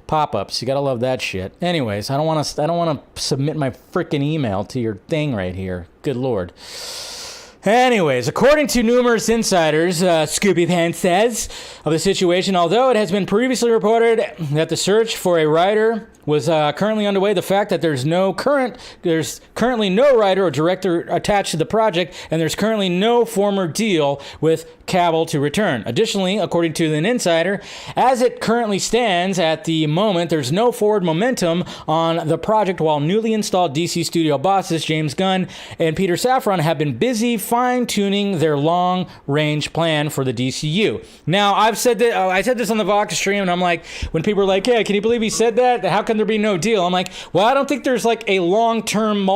Pop-ups. You gotta love that shit. Anyways, I don't want to submit my freaking email to your thing right here. Good Lord. Anyways, according to numerous insiders, Scoopy Pants says of the situation, although it has been previously reported that the search for a writer was currently underway. The fact that there's currently no writer or director attached to the project, and there's currently no former deal with Cavill to return. Additionally, according to an insider, as it currently stands at the moment, there's no forward momentum on the project, while newly installed DC studio bosses James Gunn and Peter Safran have been busy fine-tuning their long-range plan for the DCU. Now, I said this on the Vox stream, and I'm like, when people are like, yeah, can you believe he said that? How can there be no deal? I'm like, well, I don't think there's like a long-term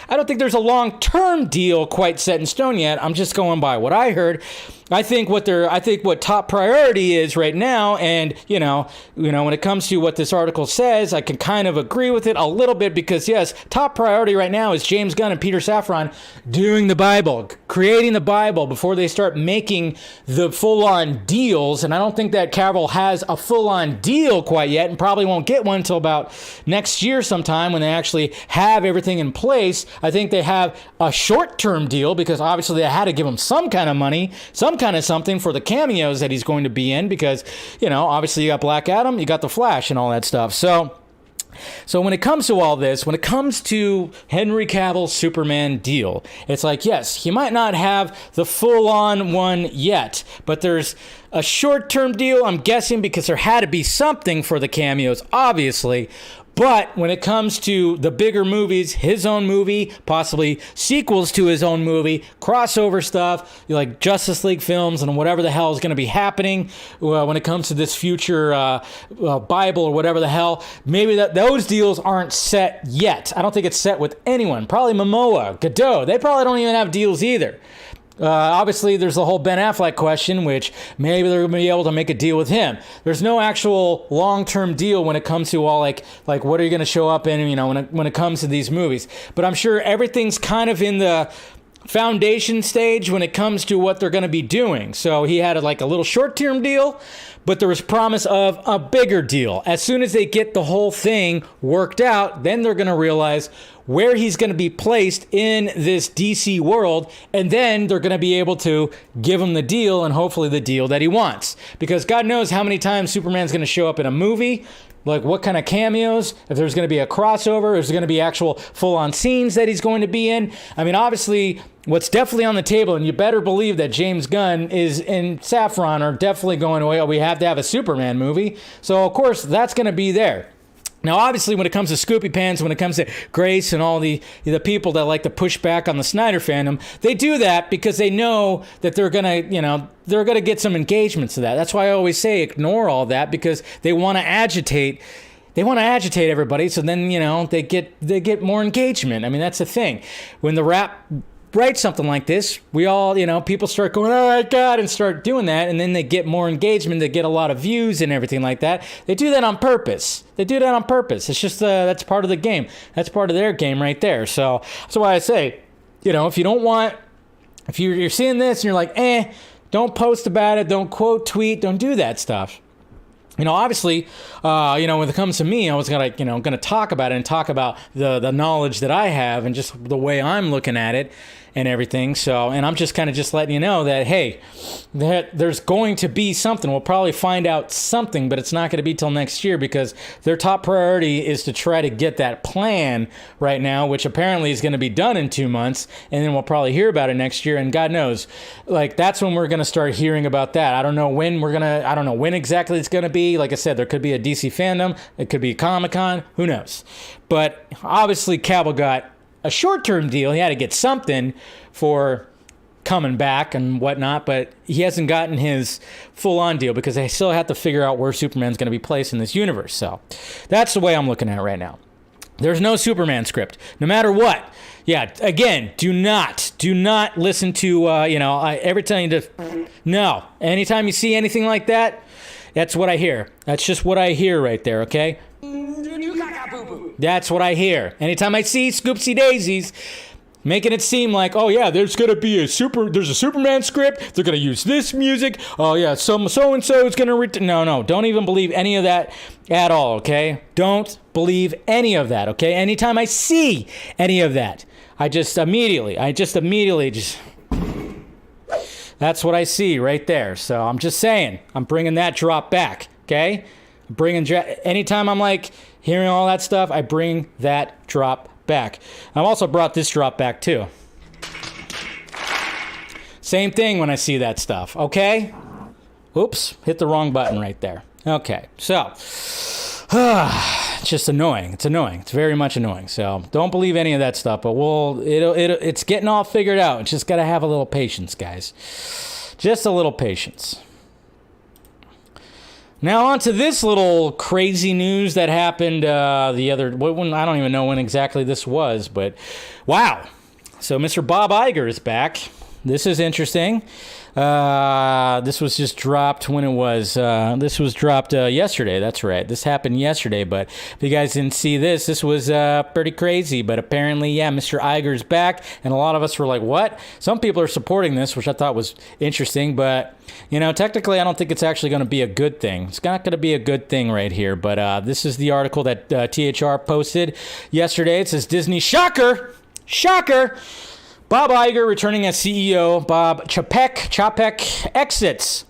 I don't think there's a long-term deal quite set in stone yet. I'm just going by what I heard. I think what top priority is right now, and when it comes to what this article says, I can kind of agree with it a little bit, because yes, top priority right now is James Gunn and Peter Safran doing the Bible, creating the Bible before they start making the full-on deals. And I don't think that Cavill has a full-on deal quite yet, and probably won't get one until about next year sometime when they actually have everything in place. I think they have a short-term deal, because obviously they had to give him some kind of money, some kind of something for the cameos that he's going to be in, because obviously you got Black Adam, you got the Flash, and all that stuff. So when it comes to all this, when it comes to Henry Cavill's Superman deal, it's like, yes, he might not have the full-on one yet, but there's a short-term deal, I'm guessing, because there had to be something for the cameos, obviously. But when it comes to the bigger movies, his own movie, possibly sequels to his own movie, crossover stuff, like Justice League films and whatever the hell is going to be happening when it comes to this future Bible or whatever the hell, maybe those deals aren't set yet. I don't think it's set with anyone. Probably Momoa, Godot, they probably don't even have deals either. Obviously, there's the whole Ben Affleck question, which maybe they're going to be able to make a deal with him. There's no actual long-term deal when it comes to all like what are you going to show up in, when it comes to these movies. But I'm sure everything's kind of in the foundation stage when it comes to what they're going to be doing. So he had a little short-term deal, but there was promise of a bigger deal. As soon as they get the whole thing worked out, then they're going to realize where he's going to be placed in this DC world, and then they're going to be able to give him the deal, and hopefully the deal that he wants. Because God knows how many times Superman's going to show up in a movie, like what kind of cameos, if there's going to be a crossover, if there's going to be actual full-on scenes that he's going to be in. I mean, obviously, what's definitely on the table, and you better believe that James Gunn and Safran are definitely going, well, we have to have a Superman movie. So, of course, that's going to be there. Now, obviously, when it comes to Scoopy Pants, when it comes to Grace and all the people that like to push back on the Snyder fandom, they do that because they know that they're gonna get some engagements to that. That's why I always say ignore all that, because they want to agitate. They want to agitate everybody, so then they get more engagement. I mean, that's the thing. When the rap write something like this, we all, people start going, oh my God, and start doing that, and then they get more engagement, they get a lot of views and everything like that. They do that on purpose. It's just, that's part of the game. That's part of their game right there. So that's why I say, if you don't want, if you're seeing this and you're like, don't post about it, don't quote tweet, don't do that stuff. Obviously, when it comes to me, I was gonna talk about it and talk about the knowledge that I have and just the way I'm looking at it and everything. So, and I'm just kind of just letting you know that, hey, there's going to be something. We'll probably find out something, but it's not going to be till next year, because their top priority is to try to get that plan right now, which apparently is going to be done in 2 months, and then we'll probably hear about it next year. And God knows, that's when we're going to start hearing about that. I don't know when exactly it's going to be. Like I said, there could be a DC fandom, it could be Comic-Con, who knows? But obviously Cavill got a short-term deal. He had to get something for coming back and whatnot, but he hasn't gotten his full-on deal because they still have to figure out where Superman's going to be placed in this universe. So that's the way I'm looking at it right now. There's no Superman script, no matter what. Yeah, again, do not listen to, every time no. Anytime you see anything like that, that's what I hear. That's just what I hear right there, okay? That's what I hear. Anytime I see Scoopsy Daisies making it seem like, oh yeah, there's a Superman script, they're gonna use this music, oh yeah, so-and-so is gonna no, don't even believe any of that at all, okay? Don't believe any of that, okay? Anytime I see any of that, I just immediately that's what I see right there. So I'm just saying, I'm bringing that drop back, okay? Anytime I'm like, Hearing all that stuff, I bring that drop back. I've also brought this drop back too. Same thing when I see that stuff, okay? Oops, hit the wrong button right there. Okay, so, it's just annoying. It's annoying. It's very much annoying. So don't believe any of that stuff, but it's getting all figured out. It's just got to have a little patience, guys. Just a little patience. Now on to this little crazy news that happened I don't even know when exactly this was, but wow. So Mr. Bob Iger is back. This is interesting. This was just dropped when it was, this was dropped yesterday. That's right. This happened yesterday, but if you guys didn't see this, this was pretty crazy. But apparently, yeah, Mr. Iger's back, and a lot of us were like, what? Some people are supporting this, which I thought was interesting, but, technically, I don't think it's actually going to be a good thing. It's not going to be a good thing right here, but this is the article that THR posted yesterday. It says, Disney, shocker! Bob Iger returning as CEO. Bob Chapek exits.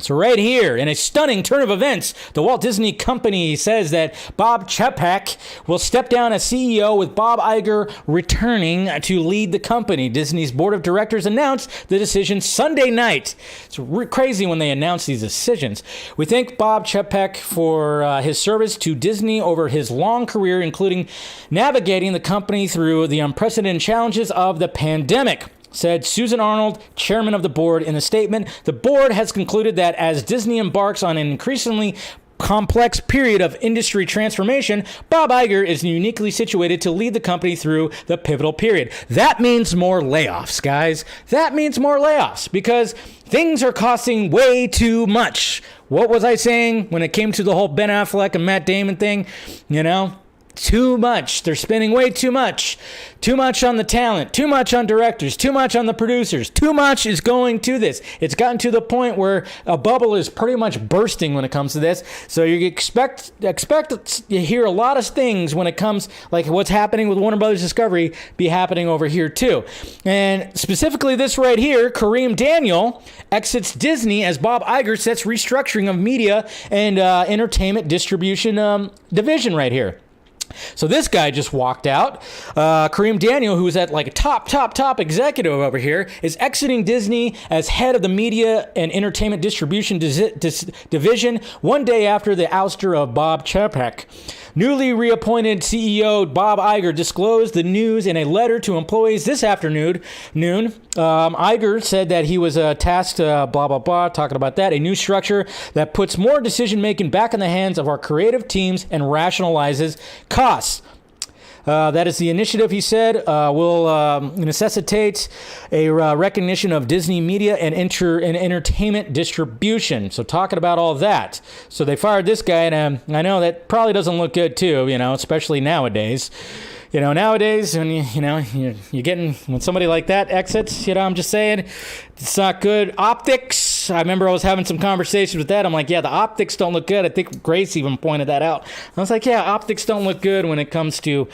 So right here, in a stunning turn of events, the Walt Disney Company says that Bob Chapek will step down as CEO, with Bob Iger returning to lead the company. Disney's board of directors announced the decision Sunday night. It's crazy when they announce these decisions. We thank Bob Chapek for his service to Disney over his long career, including navigating the company through the unprecedented challenges of the pandemic, said Susan Arnold, chairman of the board, in a statement. The board has concluded that as Disney embarks on an increasingly complex period of industry transformation, Bob Iger is uniquely situated to lead the company through the pivotal period. That means more layoffs, guys. That means more layoffs because things are costing way too much. What was I saying when it came to the whole Ben Affleck and Matt Damon thing? Too much. They're spending way too much. Too much on the talent. Too much on directors. Too much on the producers. Too much is going to this. It's gotten to the point where a bubble is pretty much bursting when it comes to this. So you expect you hear a lot of things when it comes, like what's happening with Warner Brothers Discovery, be happening over here too. And specifically this right here, Kareem Daniel exits Disney as Bob Iger sets restructuring of media and entertainment distribution division right here. So this guy just walked out. Kareem Daniel, who is at like a top executive over here, is exiting Disney as head of the media and entertainment distribution division 1 day after the ouster of Bob Chapek. Newly reappointed CEO Bob Iger disclosed the news in a letter to employees this afternoon. Iger said that he was tasked, talking about that, a new structure that puts more decision-making back in the hands of our creative teams and rationalizes costs. That is the initiative, he said, will necessitate a recognition of Disney media and entertainment distribution. So talking about all that. So they fired this guy, and I know that probably doesn't look good too, especially nowadays. Nowadays, when you're getting, when somebody like that exits, I'm just saying, it's not good. Optics, I remember I was having some conversations with that. I'm like, yeah, the optics don't look good. I think Grace even pointed that out. I was like, yeah, optics don't look good when it comes to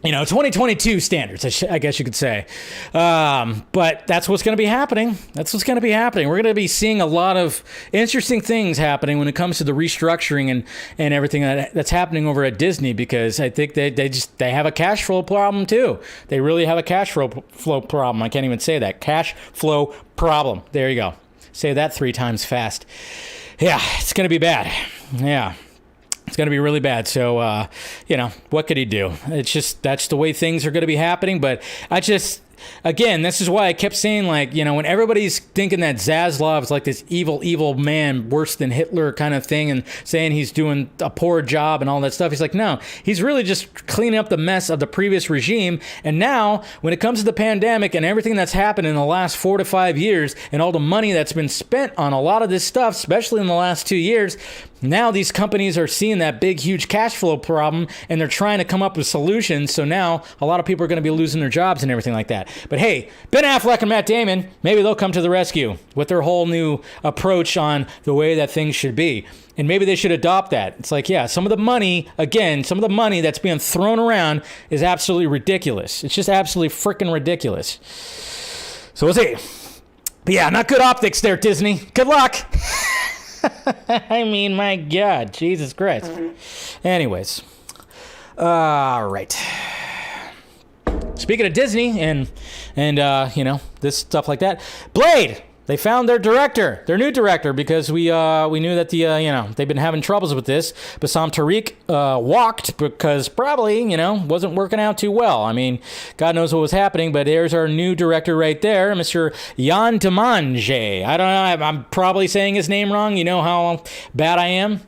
2022 standards, I guess you could say. But that's what's going to be happening. That's what's going to be happening. We're going to be seeing a lot of interesting things happening when it comes to the restructuring and everything that's happening over at Disney, because I think they have a cash flow problem too. They really have a cash flow problem. I can't even say that. Cash flow problem. There you go. Say that 3 times fast. Yeah, it's going to be bad. Yeah. It's going to be really bad. So, what could he do? It's just, that's the way things are going to be happening. But again, this is why I kept saying, when everybody's thinking that Zaslav's like this evil man, worse than Hitler kind of thing, and saying he's doing a poor job and all that stuff, he's like, no, he's really just cleaning up the mess of the previous regime. And now, when it comes to the pandemic and everything that's happened in the last 4 to 5 years, and all the money that's been spent on a lot of this stuff, especially in the last 2 years, now these companies are seeing that big, huge cash flow problem, and they're trying to come up with solutions. So now a lot of people are going to be losing their jobs and everything like that. But hey, Ben Affleck and Matt Damon, maybe they'll come to the rescue with their whole new approach on the way that things should be. And maybe they should adopt that. It's like, yeah, some of the money that's being thrown around is absolutely ridiculous. It's just absolutely freaking ridiculous. So we'll see. But yeah, not good optics there, Disney. Good luck. I mean, my God, Jesus Christ. Anyways, all right. Speaking of Disney and this stuff like that, Blade. They found their director, their new director, because we knew that they've been having troubles with this. Bassam Tariq walked because probably wasn't working out too well. I mean, God knows what was happening, but there's our new director right there, Mr. Jan Demange. I don't know, I'm probably saying his name wrong. You know how bad I am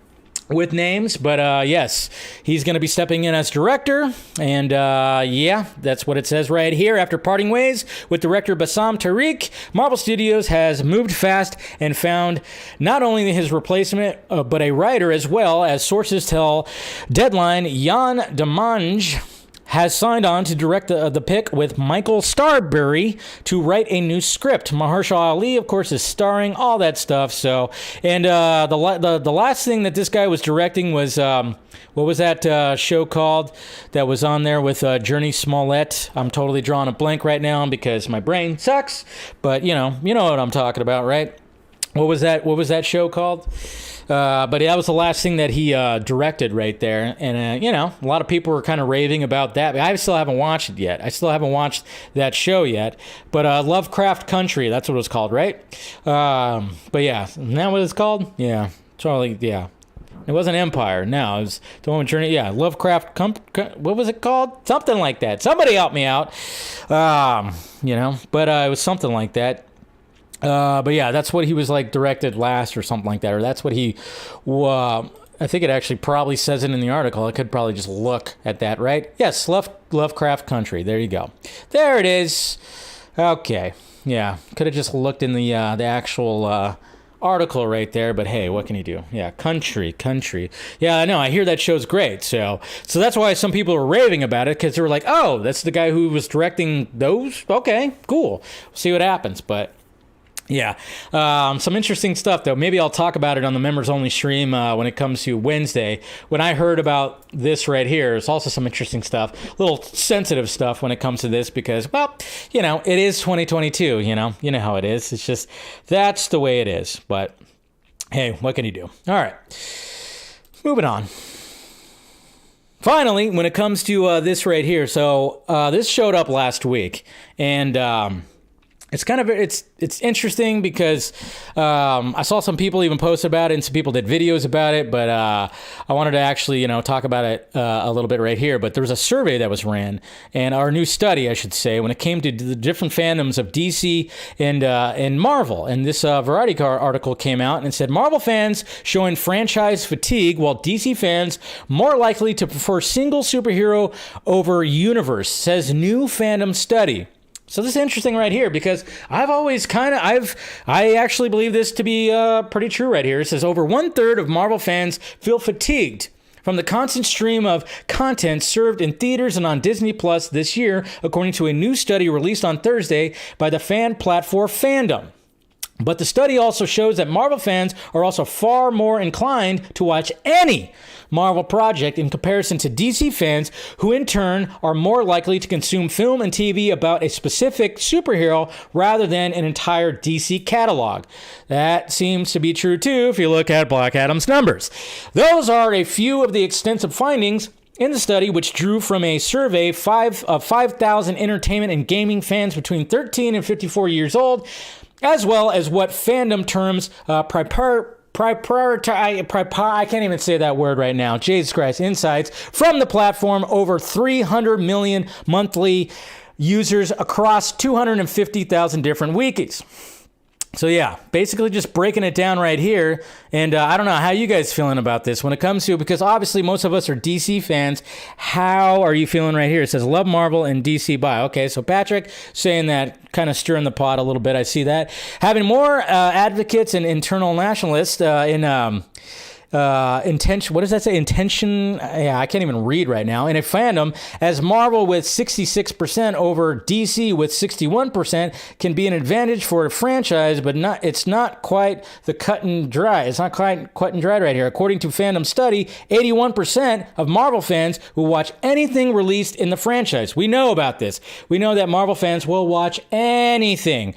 with names, but yes, he's going to be stepping in as director, and that's what it says right here. After parting ways with director Bassam Tariq, Marvel Studios has moved fast and found not only his replacement, but a writer as well, as sources tell Deadline. Jan Demange has signed on to direct the pick with Michael Starbury to write a new script. Mahershala Ali, of course, is starring, all that stuff. So, and the last thing that this guy was directing was what was that show called that was on there with Journey Smollett? I'm totally drawing a blank right now because my brain sucks. But you know what I'm talking about, right? What was that show called? But that was the last thing that he directed right there. And, a lot of people were kind of raving about that. But I still haven't watched it yet. I still haven't watched that show yet. But Lovecraft Country, that's what it was called, right? But yeah, isn't that what it's called? Yeah. Charlie, yeah. It wasn't Empire. No, it was the one with Journey. Yeah, Lovecraft. What was it called? Something like that. Somebody help me out. But it was something like that. But yeah, that's what he was like directed last or something like that. Or that's what he, I think it actually probably says it in the article. I could probably just look at that, right? Yes, Lovecraft Country. There you go. There it is. Okay. Yeah. Could have just looked in the actual, article right there, but hey, what can you do? Yeah, country. Yeah, I know. I hear that show's great. So that's why some people were raving about it, because they were like, oh, that's the guy who was directing those? Okay, cool. We'll see what happens, but yeah, some interesting stuff, though. Maybe I'll talk about it on the members-only stream when it comes to Wednesday. When I heard about this right here, there's also some interesting stuff, a little sensitive stuff when it comes to this because, well, it is 2022, you know how it is. It's just, that's the way it is. But, hey, what can you do? All right, moving on. Finally, when it comes to this right here, so this showed up last week, and it's kind of, it's interesting because I saw some people even post about it and some people did videos about it, but I wanted to actually, talk about it a little bit right here. But there was a survey that was ran, and our new study, I should say, when it came to the different fandoms of DC and Marvel. And this Variety article came out and it said, Marvel fans showing franchise fatigue, while DC fans more likely to prefer single superhero over universe, says new fandom study. So this is interesting right here because I've always I actually believe this to be pretty true right here. It says over 1/3 of Marvel fans feel fatigued from the constant stream of content served in theaters and on Disney Plus this year, according to a new study released on Thursday by the fan platform Fandom. But the study also shows that Marvel fans are also far more inclined to watch any Marvel project in comparison to DC fans, who in turn are more likely to consume film and TV about a specific superhero rather than an entire DC catalog. That seems to be true too if you look at Black Adam's numbers. Those are a few of the extensive findings in the study, which drew from a survey of 5,000 entertainment and gaming fans between 13 and 54 years old, as well as what fandom terms I can't even say that word right now. Jesus Christ. Insights from the platform. Over 300 million monthly users across 250,000 different wikis. So yeah, basically just breaking it down right here. And I don't know how you guys feeling about this when it comes to, because obviously most of us are DC fans. How are you feeling right here? It says love Marvel and DC buy. Okay, so Patrick saying that, kind of stirring the pot a little bit. I see that. Having more advocates and internal nationalists intention, what does that say? Intention, yeah, I can't even read right now. In a fandom, as Marvel with 66% over DC with 61% can be an advantage for a franchise, but it's not quite the cut and dry. It's not quite cut and dry right here. According to fandom study, 81% of Marvel fans will watch anything released in the franchise. We know about this. We know that Marvel fans will watch anything.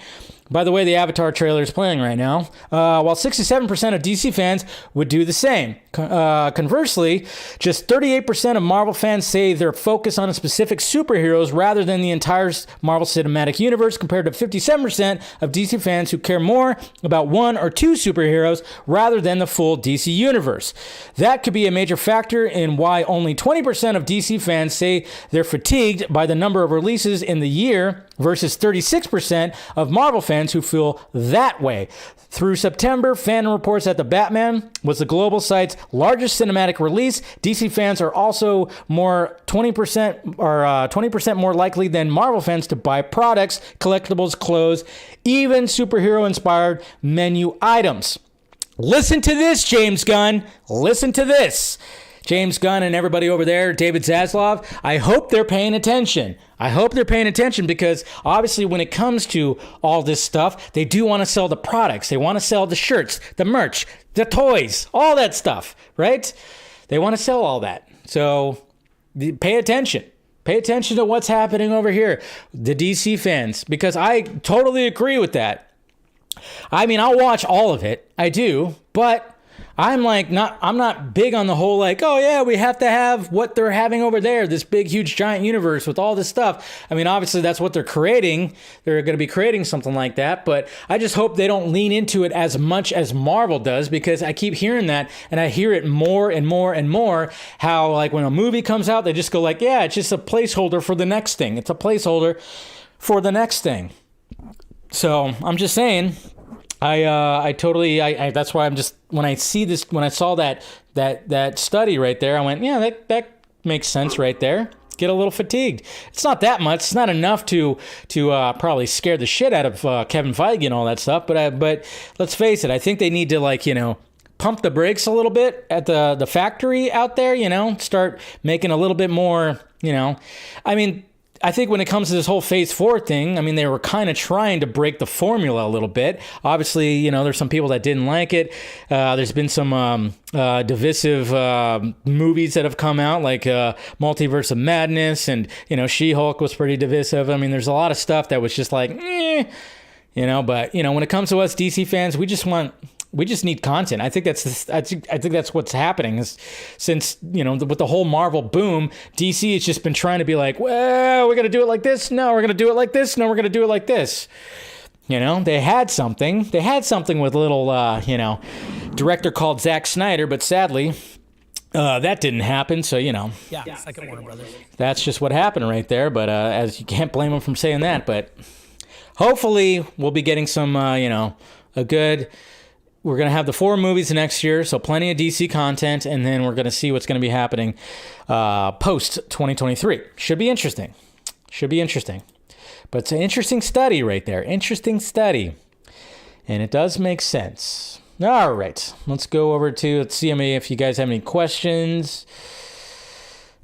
By the way, the Avatar trailer is playing right now. While 67% of DC fans would do the same. Conversely, just 38% of Marvel fans say they're focused on specific superheroes rather than the entire Marvel Cinematic Universe, compared to 57% of DC fans who care more about one or two superheroes rather than the full DC universe. That could be a major factor in why only 20% of DC fans say they're fatigued by the number of releases in the year versus 36% of Marvel fans who feel that way. Through September, fan reports that The Batman was the global site's largest cinematic release. DC fans are also 20% more likely than Marvel fans to buy products, collectibles, clothes, even superhero-inspired menu items. Listen to this, James Gunn. Listen to this. James Gunn and everybody over there, David Zaslav, I hope they're paying attention. I hope they're paying attention because obviously when it comes to all this stuff, they do want to sell the products. They want to sell the shirts, the merch, the toys, all that stuff, right? They want to sell all that. So pay attention. Pay attention to what's happening over here, the DC fans, because I totally agree with that. I mean, I'll watch all of it. I do, but I'm not big on the whole like, oh yeah, we have to have what they're having over there, this big, huge, giant universe with all this stuff. I mean, obviously that's what they're creating. They're going to be creating something like that, but I just hope they don't lean into it as much as Marvel does, because I keep hearing that, and I hear it more and more and more, how like when a movie comes out, they just go like, yeah, it's just a placeholder for the next thing. It's a placeholder for the next thing. So I'm just saying, I totally that's why I'm just, when I see this, when I saw that study right there, I went, yeah, that makes sense right there. Get a little fatigued. It's not that much. It's not enough to probably scare the shit out of Kevin Feige and all that stuff. But let's face it, I think they need to pump the brakes a little bit at the factory out there. Start making a little bit more. I mean, I think when it comes to this whole Phase 4 thing, I mean, they were kind of trying to break the formula a little bit. Obviously, there's some people that didn't like it. There's been some divisive movies that have come out, like Multiverse of Madness, and, She-Hulk was pretty divisive. I mean, there's a lot of stuff that was just like, but, when it comes to us DC fans, we just need content. I think that's what's happening. Is since with the whole Marvel boom, DC has just been trying to be like, well, we're gonna do it like this. No, we're gonna do it like this. No, we're gonna do it like this. They had something. They had something with a little director called Zack Snyder, but sadly, that didn't happen. So Second Warner Brothers. That's just what happened right there. But as you can't blame them from saying that. But hopefully, we'll be getting some a good. We're going to have the 4 movies next year, so plenty of DC content, and then we're going to see what's going to be happening post-2023. Should be interesting. But it's an interesting study right there. Interesting study. And it does make sense. All right. Let's go over to, let's see if you guys have any questions.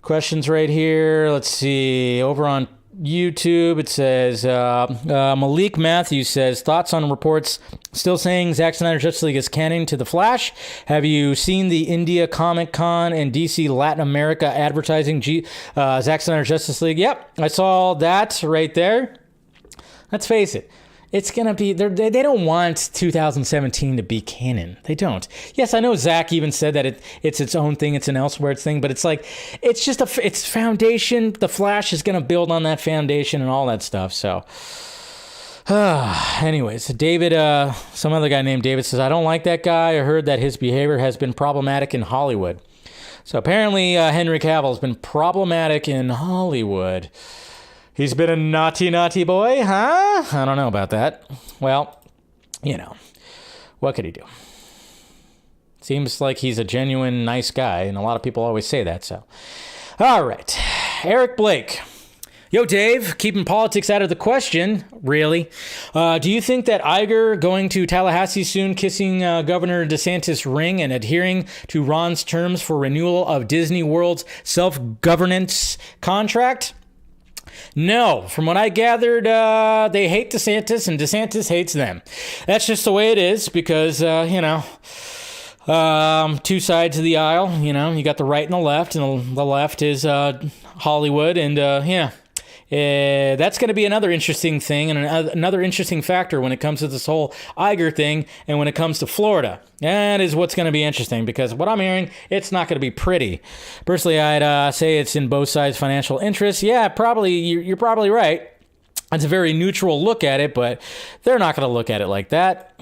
Questions right here. Let's see. Over on YouTube, it says, Malik Matthews says, thoughts on reports still saying Zack Snyder's Justice League is canon to The Flash. Have you seen the India Comic Con and DC Latin America advertising Zack Snyder's Justice League? Yep, I saw that right there. Let's face it. It's going to be, they don't want 2017 to be canon. They don't. Yes, I know Zach even said that it's its own thing. It's an Elseworlds thing, but it's like, it's just it's foundation. The Flash is going to build on that foundation and all that stuff. So anyways, David, some other guy named David says, I don't like that guy. I heard that his behavior has been problematic in Hollywood. So apparently Henry Cavill has been problematic in Hollywood. He's been a naughty, naughty boy, huh? I don't know about that. Well, what could he do? Seems like he's a genuine, nice guy, and a lot of people always say that, so. All right. Eric Blake. Yo, Dave, keeping politics out of the question, really. Do you think that Iger going to Tallahassee soon, kissing Governor DeSantis' ring and adhering to Ron's terms for renewal of Disney World's self-governance contract? No, from what I gathered, they hate DeSantis and DeSantis hates them. That's just the way it is because, two sides of the aisle, you got the right and the left is Hollywood and, That's going to be another interesting thing and another interesting factor when it comes to this whole Iger thing and when it comes to Florida. That is what's going to be interesting because what I'm hearing, it's not going to be pretty. Personally, I'd say it's in both sides' financial interests. Yeah, probably. You're probably right. It's a very neutral look at it, but they're not going to look at it like that.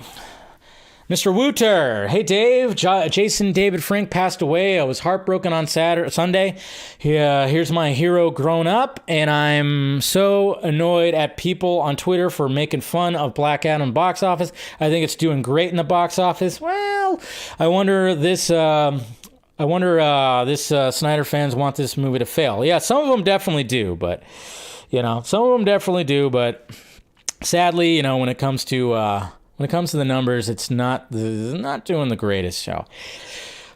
Mr. Wooter, hey Dave, Jason David Frank passed away. I was heartbroken on Sunday. Here's my hero grown up, and I'm so annoyed at people on Twitter for making fun of Black Adam box office. I think it's doing great in the box office. Well, I wonder this Snyder fans want this movie to fail. Yeah, some of them definitely do, but sadly, when it comes to the numbers, it's not doing the greatest. So,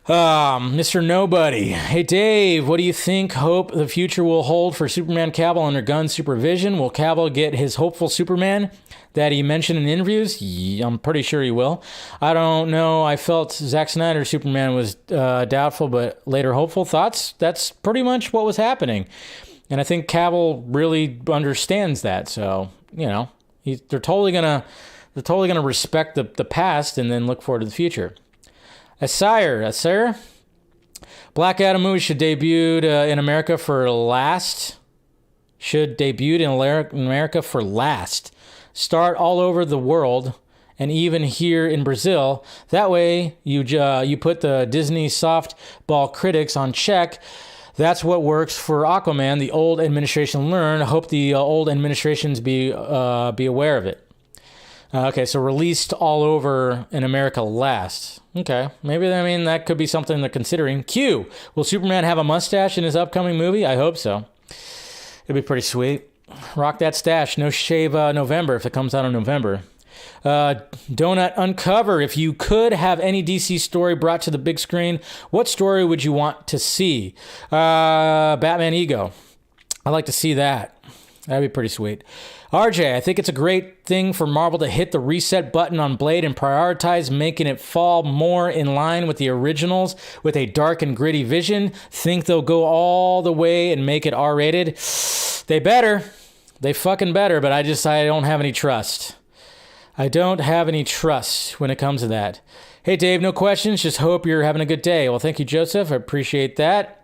Mr. Nobody. Hey, Dave, what do you hope the future will hold for Superman Cavill under Gunn's supervision? Will Cavill get his hopeful Superman that he mentioned in interviews? I'm pretty sure he will. I don't know. I felt Zack Snyder's Superman was doubtful, but later hopeful. Thoughts? That's pretty much what was happening. And I think Cavill really understands that. So, they're totally gonna respect the past and then look forward to the future. Asire, Black Adam movie should debut in America for last. Start all over the world and even here in Brazil. That way you put the Disney softball critics on check. That's what works for Aquaman. The old administration learned. I hope the old administrations be aware of it. Okay, so released all over in America last. Okay, maybe, that could be something they're considering. Q, will Superman have a mustache in his upcoming movie? I hope so. It'd be pretty sweet. Rock that stash. No shave November if it comes out in November. Donut Uncover, if you could have any DC story brought to the big screen, what story would you want to see? Batman Ego. I'd like to see that. That'd be pretty sweet. RJ, I think it's a great thing for Marvel to hit the reset button on Blade and prioritize making it fall more in line with the originals with a dark and gritty vision. Think they'll go all the way and make it R-rated? They better. They fucking better, but I don't have any trust. I don't have any trust when it comes to that. Hey, Dave, no questions. Just hope you're having a good day. Well, thank you, Joseph. I appreciate that.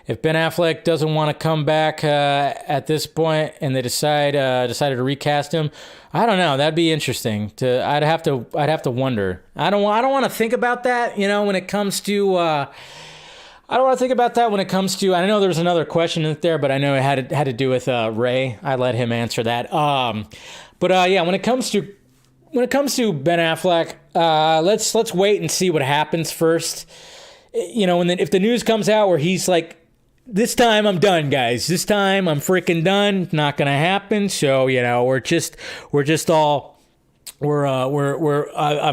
If Ben Affleck doesn't want to come back at this point, and they decided to recast him, I don't know. That'd be interesting. I'd have to wonder. I don't want to think about that. When it comes to. I don't want to think about that when it comes to. I know there's another question in there, but I know it had to do with Ray. I let him answer that. Yeah, when it comes to Ben Affleck, let's wait and see what happens first. And then if the news comes out where he's like, this time I'm done, guys. This time I'm freaking done. Not gonna happen. So I'm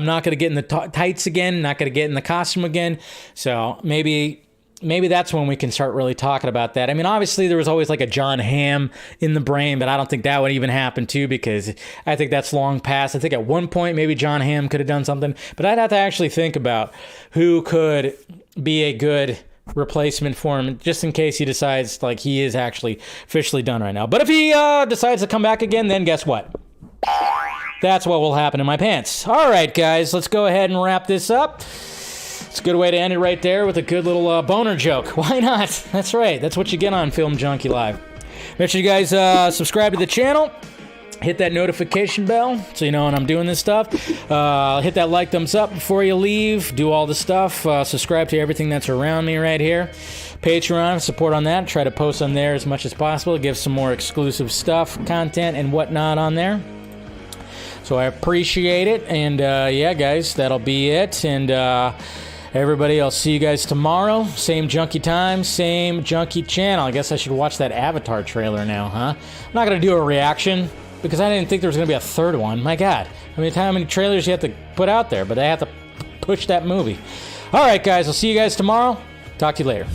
not gonna get in the tights again. Not gonna get in the costume again. So maybe that's when we can start really talking about that. Obviously there was always like a John Hamm in the brain, but I don't think that would even happen too, because I think that's long past. I think at one point maybe John Hamm could have done something, but I'd have to actually think about who could be a good replacement for him, just in case he decides like he is actually officially done right now. But if he decides to come back again, then guess what? That's what will happen in my pants. All right, guys, let's go ahead and wrap this up. It's a good way to end it right there with a good little boner joke. Why not? That's right. That's what you get on Film Junkee Live. Make sure you guys subscribe to the channel. Hit that notification bell so you know when I'm doing this stuff. Hit that like, thumbs up before you leave. Do all the stuff. Subscribe to everything that's around me right here. Patreon, support on that. Try to post on there as much as possible. Give some more exclusive stuff, content, and whatnot on there. So I appreciate it. And yeah, guys, that'll be it. And everybody, I'll see you guys tomorrow. Same Junkee time, same Junkee channel. I guess I should watch that Avatar trailer now, huh? I'm not going to do a reaction, because I didn't think there was going to be a third one. My God. How many trailers you have to put out there? But they have to push that movie. All right, guys. I'll see you guys tomorrow. Talk to you later.